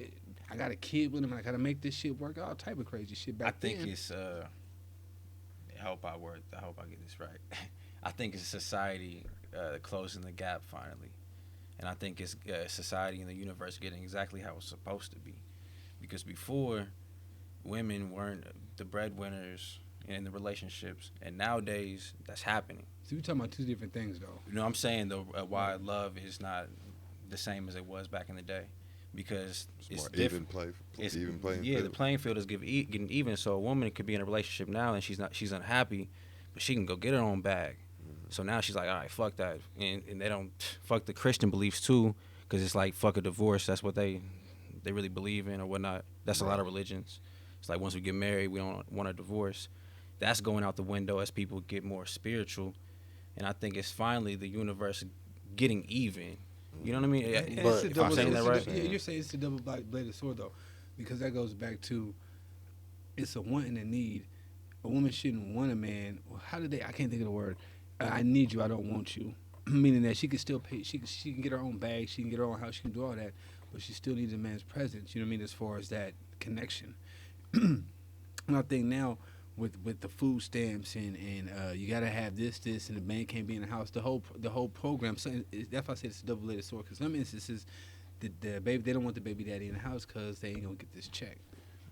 I got a kid with him and I gotta make this shit work. All type of crazy shit back I think then. it's I hope I get this right. I think it's society closing the gap finally, and I think it's society and the universe getting exactly how it's supposed to be, because before, women weren't the breadwinners in the relationships, and nowadays that's happening. So we talking about two different things though. You know what I'm saying, though, why love is not the same as it was back in the day, because it's More different. even playing Yeah, field. the playing field is getting even. So a woman could be in a relationship now and she's unhappy, but she can go get her own bag. So now she's like, all right, fuck that, and they don't fuck the Christian beliefs too, because it's like fuck a divorce. That's what they really believe in or whatnot. That's a lot of religions. It's like once we get married, we don't want a divorce. That's going out the window as people get more spiritual, and I think it's finally the universe getting even. You know what I mean? And But it's a if I'm double- saying that it's a- right, yeah, you're saying it's a double-bladed sword though, because that goes back to it's a want and a need. A woman shouldn't want a man. Well, how did they? I can't think of the word. I need you. I don't want you. Meaning that she can still pay. She can get her own bag. She can get her own house. She can do all that, but she still needs a man's presence. You know what I mean? As far as that connection. And I think now with the food stamps and you gotta have this, and the man can't be in the house. The whole program. So that's why I said it's a double-edged sword. Because some instances, the baby they don't want the baby daddy in the house because they ain't gonna get this check.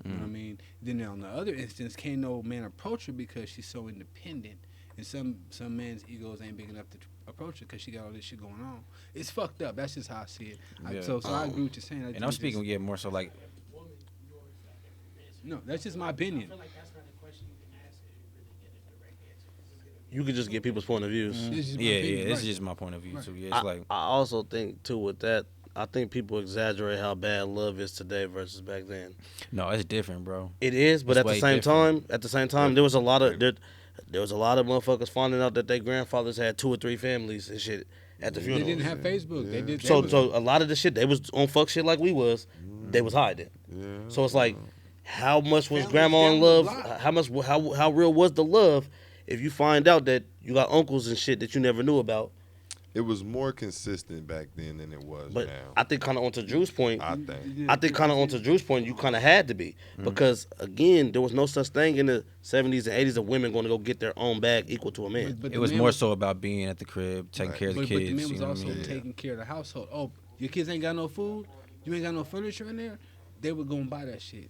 You know what I mean? Then on the other instance, can't no man approach her because she's so independent, and some men's egos ain't big enough to approach her because she got all this shit going on. It's fucked up. That's just how I see it. Yeah. So I agree with you saying. I and think I'm it's speaking more so like Woman, yours, not every man's. No, that's just my I opinion. feel like that's not a question you can ask and really get a direct answer. 'Cause it's gonna be You could just get people's point of views. It's just my yeah, opinion, this right. is just my point of view Right. too. Yeah, it's I, like I also think too with that, I think people exaggerate how bad love is today versus back then. no, it's different, bro. It is, but It's at the way same different. time, there was a lot of there was a lot of motherfuckers finding out that their grandfathers had 2 or 3 families and shit at the They funeral. didn't have Facebook. They did. So a lot of the shit they was on fuck shit like we was, they was hiding. Yeah. So it's like, how much was Families grandma in down the love? block. How real was the love? If you find out that you got uncles and shit that you never knew about, It was more consistent back then than it was but now. I think kind of onto Drew's point. I think. I think kind of onto Drew's point, you kind of had to be because again, there was no such thing in the 70s and 80s of women going to go get their own bag equal to a man. But It the was man more so about being at the crib, taking Right. care of the But kids. the man You was know what I also mean? taking care of the household. Oh, your kids ain't got no food. You ain't got no furniture in there. They would go and buy that shit.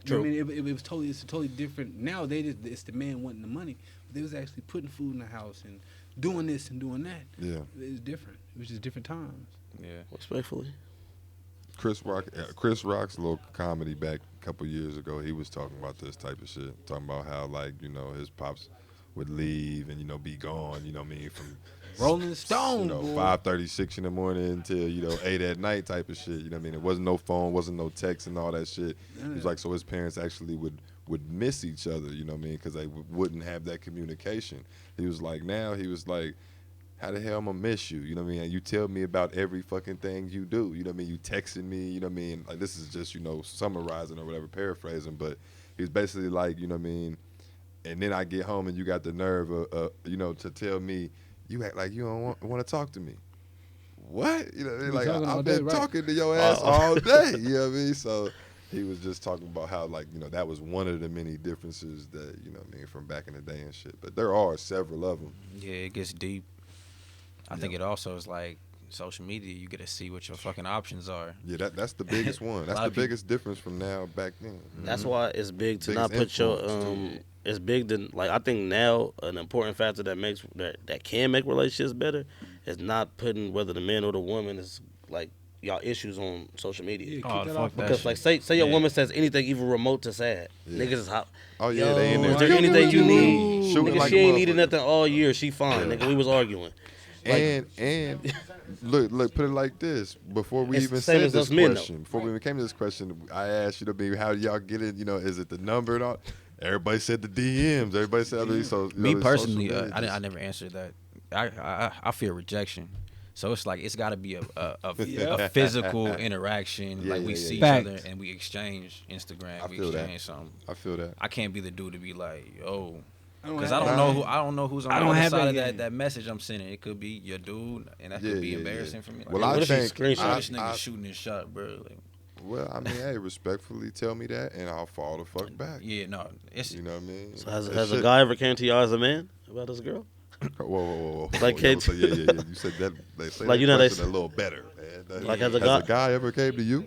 You know what I mean, it was totally. It's totally different. Now it's the man wanting the money. But they was actually putting food in the house and doing this and doing that. Yeah. It was different. It was just different times. Yeah. Respectfully, Chris Rock's little comedy back a couple years ago, he was talking about this type of shit. Talking about how, like, you know, his pops would leave and, you know, be gone, you know what I mean, from Rolling Stone, you know, boy. 5:36 in the morning until, you know, 8 at night type of shit. You know what I mean? It wasn't no phone, wasn't no text and all that shit. He was like, so his parents actually would miss each other, you know what I mean? Because they wouldn't have that communication. He was like, now, he was like, how the hell I'm gonna miss you? You know what I mean? And you tell me about every fucking thing you do. You know what I mean? You texting me, you know what I mean? Like, this is just, you know, summarizing or whatever, paraphrasing, but he's basically like, you know what I mean? and then I get home and you got the nerve to tell me you act like you don't want to talk to me. What? You know, We like talking all I've day, been right? talking to your ass all day. You know what I mean? So he was just talking about how that was one of the many differences that from back in the day and shit. But there are several of them. Yeah, it gets deep. I think it also is like social media. You get to see what your fucking options are. Yeah, that's the biggest one. That's lot the of people- biggest difference from now back then. That's why it's big to not Biggest put your influence, too. It's big to like. I think now an important factor that can make relationships better is not putting whether the man or the woman is like y'all issues on social media. Yeah, keep Oh, that fuck off. that. Because like say your Yeah. woman says anything even remote to sad, Yeah. niggas is hot. Oh yeah, Yo, they in there. is there anything you need? Shooting Nigga, like she a ain't needed motherfucker. nothing all year. She fine. Nigga, we was arguing. And look, put it like this. Before we It's even the same said as this us men, though. question, before we even came to this question, I asked you to be how do y'all get it? Is it the number and all? Everybody said the DMs. Everybody said so. Me the personally, social media I just- never answered that. I fear rejection. So it's like it's got to be a physical interaction. Yeah, like we yeah, yeah. see Fact. each other and we exchange Instagram. I We feel that. exchange something. I feel that. I can't be the dude to be like, yo, don't because have I that. don't know who's on I the don't other have side that of game. that message I'm sending. It could be your dude, and that Yeah, could be yeah, embarrassing yeah. for me. Well, Like, I what if you think screenshot this nigga I- shooting his shot, bro. Like, Well, I mean, hey, respectfully tell me that, and I'll fall the fuck back. yeah, no, it's You know what I mean? So has That a shit- guy ever came to y'all as a man about this girl? Whoa. Like yeah, kids. so yeah. You said that. They say Like, that you know, they question a little better, man. Like, has has a a guy- guy ever came to you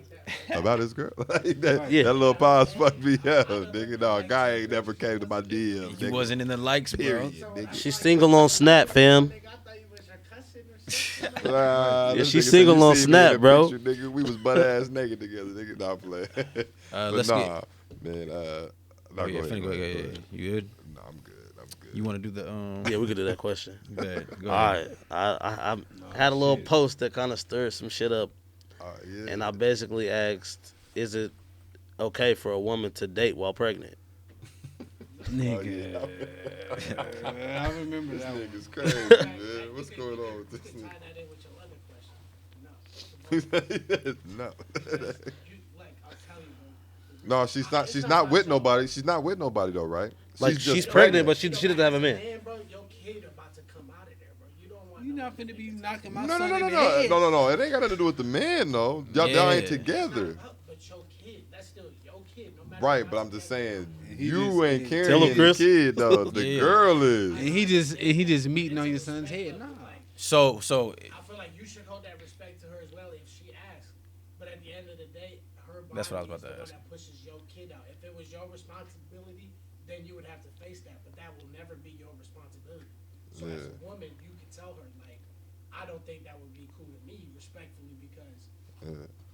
about his girl? Like that, Yeah. that little pause fucked me up, nigga. No, a guy ain't never came to my DM. he nigga. wasn't in the likes, bro. Period, nigga. She's single on Snap, fam. Nigga, I thought you was your cousin or something. Nah, Yeah, this she nigga said single you on seen me in Snap, the bro. picture, nigga. We was butt ass naked together, nigga. Nah, play. But Let's nah, get. man. Oh Nah, yeah, go finna go ahead. ahead. You good? Nah, I'm good. You want to do the Yeah, we could do that question. Good. Go All ahead. right, I had a little post that kind of stirred some shit up, Yeah. and I basically asked, is it okay for a woman to date while pregnant? Nigga. I remember This that one. nigga's crazy, man. What's going on with You this can nigga? tie that in with your other question. No. No. You, like, I'll tell you, bro. No, she's not with nobody. She's not with nobody though, right? Like just she's pregnant, but she doesn't have a man. Man, bro, your kid about to come out of there, bro. You don't want You no not finna be knocking my No, son no, in no, the no, head. no. It ain't got nothing to do with the man though. Y'all ain't Yeah. together, But your kid, that's still your kid, no matter right? how But I'm you just get saying He you just- ain't Tell him, carrying your Chris. kid though. The Yeah. girl And is. he just meeting on your son's head. Nah. So I feel like you should hold that respect to her as well if she asks. But at the end of the day, her body That's what I was about is to the one ask. that pushes your kid out. If it was your responsibility, then you would have to face that. But that will never be your responsibility. So as a woman, you can tell her like, I don't think that would be cool to me, respectfully, because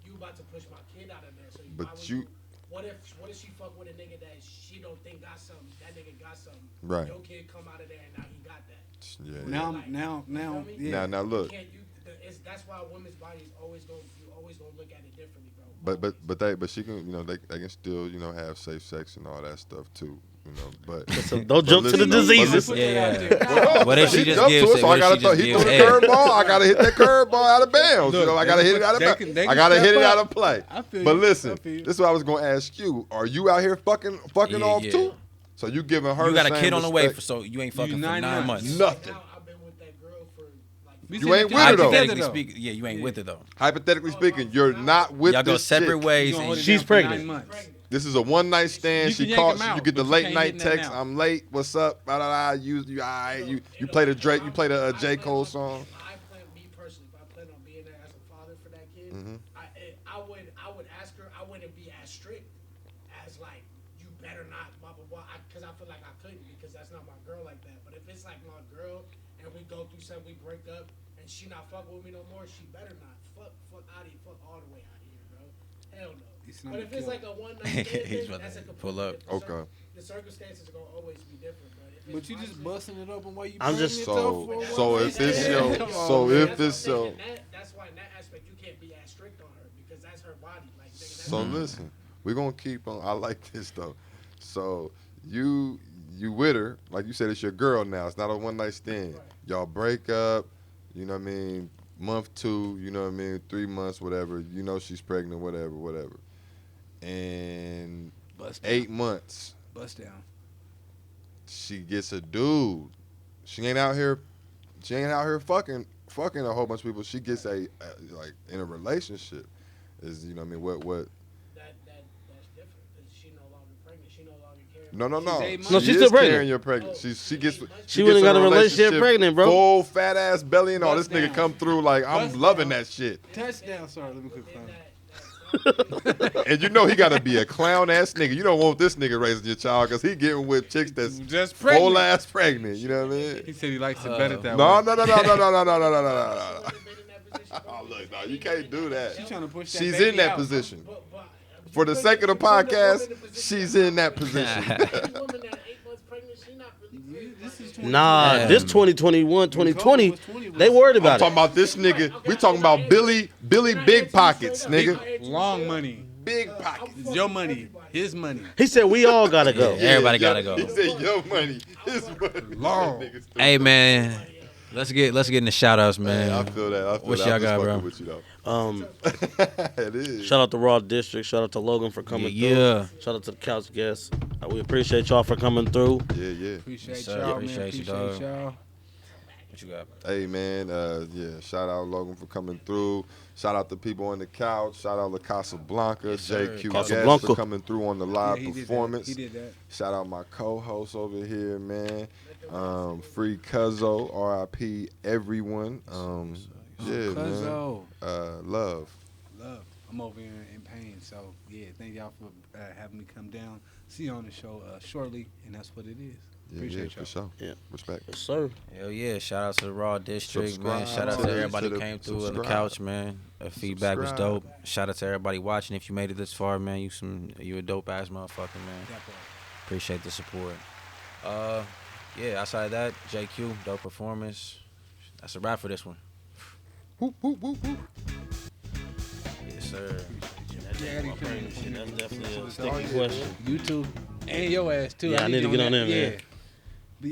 you about to push my kid out of there. So But why would you- What if she fuck with a nigga that she don't think got something? That nigga got something. Right. Your kid come out of there and now he got that. Yeah. Now, feel me? yeah. Now look. That's why a woman's body is always going. You always gonna look at it differently, bro. But she can they can still have safe sex and all that stuff too. But So don't jump to the listen, though, but diseases. listen. yeah. What if she He just jumped gives to it, it? so I What if gotta she just he gives threw the head? curveball. I gotta hit that curveball out of bounds. Look, I gotta hit it out of they bounds. can- they I can gotta hit step it out up. of play. I feel But you. listen, I feel you. this is what I was gonna ask you. Are you out here fucking Yeah, off yeah. too? So you giving her You got the a same kid on the way, respect? so you ain't fucking for 9 9 months. months. Nothing. Now I've been with that girl for like. We You said ain't we with her, though. together, Hypothetically speaking, yeah, you ain't with it though. Hypothetically speaking, you're not with Y'all go this separate chick. ways. You gonna hold And it She's down for 9 pregnant. months. This is a one night stand. You can She yank calls. him out, You get the but you late can't night hit nothing text. out. I'm late. What's up? Blah, blah, blah. You alright? You play the Drake. You play the J Cole song. I plan, me personally, if I plan on being there as a father for that kid, Mm-hmm. I would ask her. I wouldn't be as strict as like you better not blah blah blah. Because I feel like I couldn't because that's not my girl like that. But if it's like my girl and we go through something, we break up, and she not fucking with me no more, she better not fuck out of here, fuck all the way out of here, bro. Hell no. It's not But a if it's kill. like a one night stand, He's thing, about that's to a completely pull up. different Okay. The circumstances are gonna always be different, but if But it's you my just shit- busting it open while you I'm just- pregnant, though, So for if one it's night your stand? Come so on, if man. it's your That's why in that aspect you can't be as strict on her because that's her body. Like nigga, that's So listen, we're gonna keep on. I like this though. So you with her, like you said, it's your girl now. It's not a one night stand. Y'all break up. You know what I mean? Month 2. You know what I mean? 3 months, whatever. You know she's pregnant, whatever. And Bust down. 8 months, Bust down. she gets a dude. She ain't out here fucking a whole bunch of people. She gets a like in a relationship. Is you know what I mean what That's different because she no longer pregnant. She no longer carrying. No. No, she's She still is pregnant. carrying your pregnancy. She gets. She wouldn't got a relationship pregnant, bro. Full fat ass belly and all. This Bust nigga down. come through like I'm Bust loving down. that shit. Touchdown. Sorry, let me quick clown. And you know he gotta be a clown ass nigga. You don't want this nigga raising your child because he getting with chicks that's Just full pregnant. ass pregnant. You know what I mean? He said he likes it better that No. way. Oh look, no, you can't do that. She trying to push that She's baby in that out. position. For the sake of the podcast, she's in that position. Woman that 8 months pregnant, she not really. This is Nah, Yeah. this 2021, 2020, was 20 they worried I'm about talking it. about this nigga. We talking about Billy Big Pockets, nigga. long money. Big Pockets. It's your money. His money. He said we all gotta go. Yeah. Everybody gotta go. He said your money, his money. Long. Niggas stupid. Hey man, let's get in the shout outs, Hey, man. I feel that. What that. y'all I'm just got, fucking bro? with you, though. It is. Shout out to Raw District. Shout out to Logan for coming Yeah. through. Shout out to the couch guests. We appreciate y'all for coming through. Yeah. Appreciate Yes, sir. y'all, Appreciate man. you, Appreciate dog. y'all. What you got? Hey man, yeah. Shout out Logan for coming through. Shout out the people on the couch. Shout out La Casablanca, Yes, sir. JQ Guest Casablanca. for coming through on the live Yeah, he did that. performance. He did that. Shout out my co-host over here, man. Free Cuzzo, RIP everyone. Yeah, man. Cuzzo. Love. I'm over here in pain, so yeah. Thank y'all for having me come down. See you on the show shortly, and that's what it is. Yeah, Appreciate for y'all. sure. Yeah. Respect. Yes, sir. Hell yeah! Shout out to the Raw District, man. Subscribe Shout out to to the- everybody to the- who came through on the subscribe. couch, man. Feedback was Subscribe. dope. Shout out to everybody watching. If you made it this far, man, you a dope ass motherfucker, man. That part. Appreciate the support. Yeah. Outside of that, JQ, dope performance. That's a wrap for this one. Whoop, whoop, whoop, whoop. Yes, sir. Yeah, I gotta That's definitely a Oh, sticky yeah. question. You too, and your ass too. Yeah, I need to you get on there, that. man. Yeah.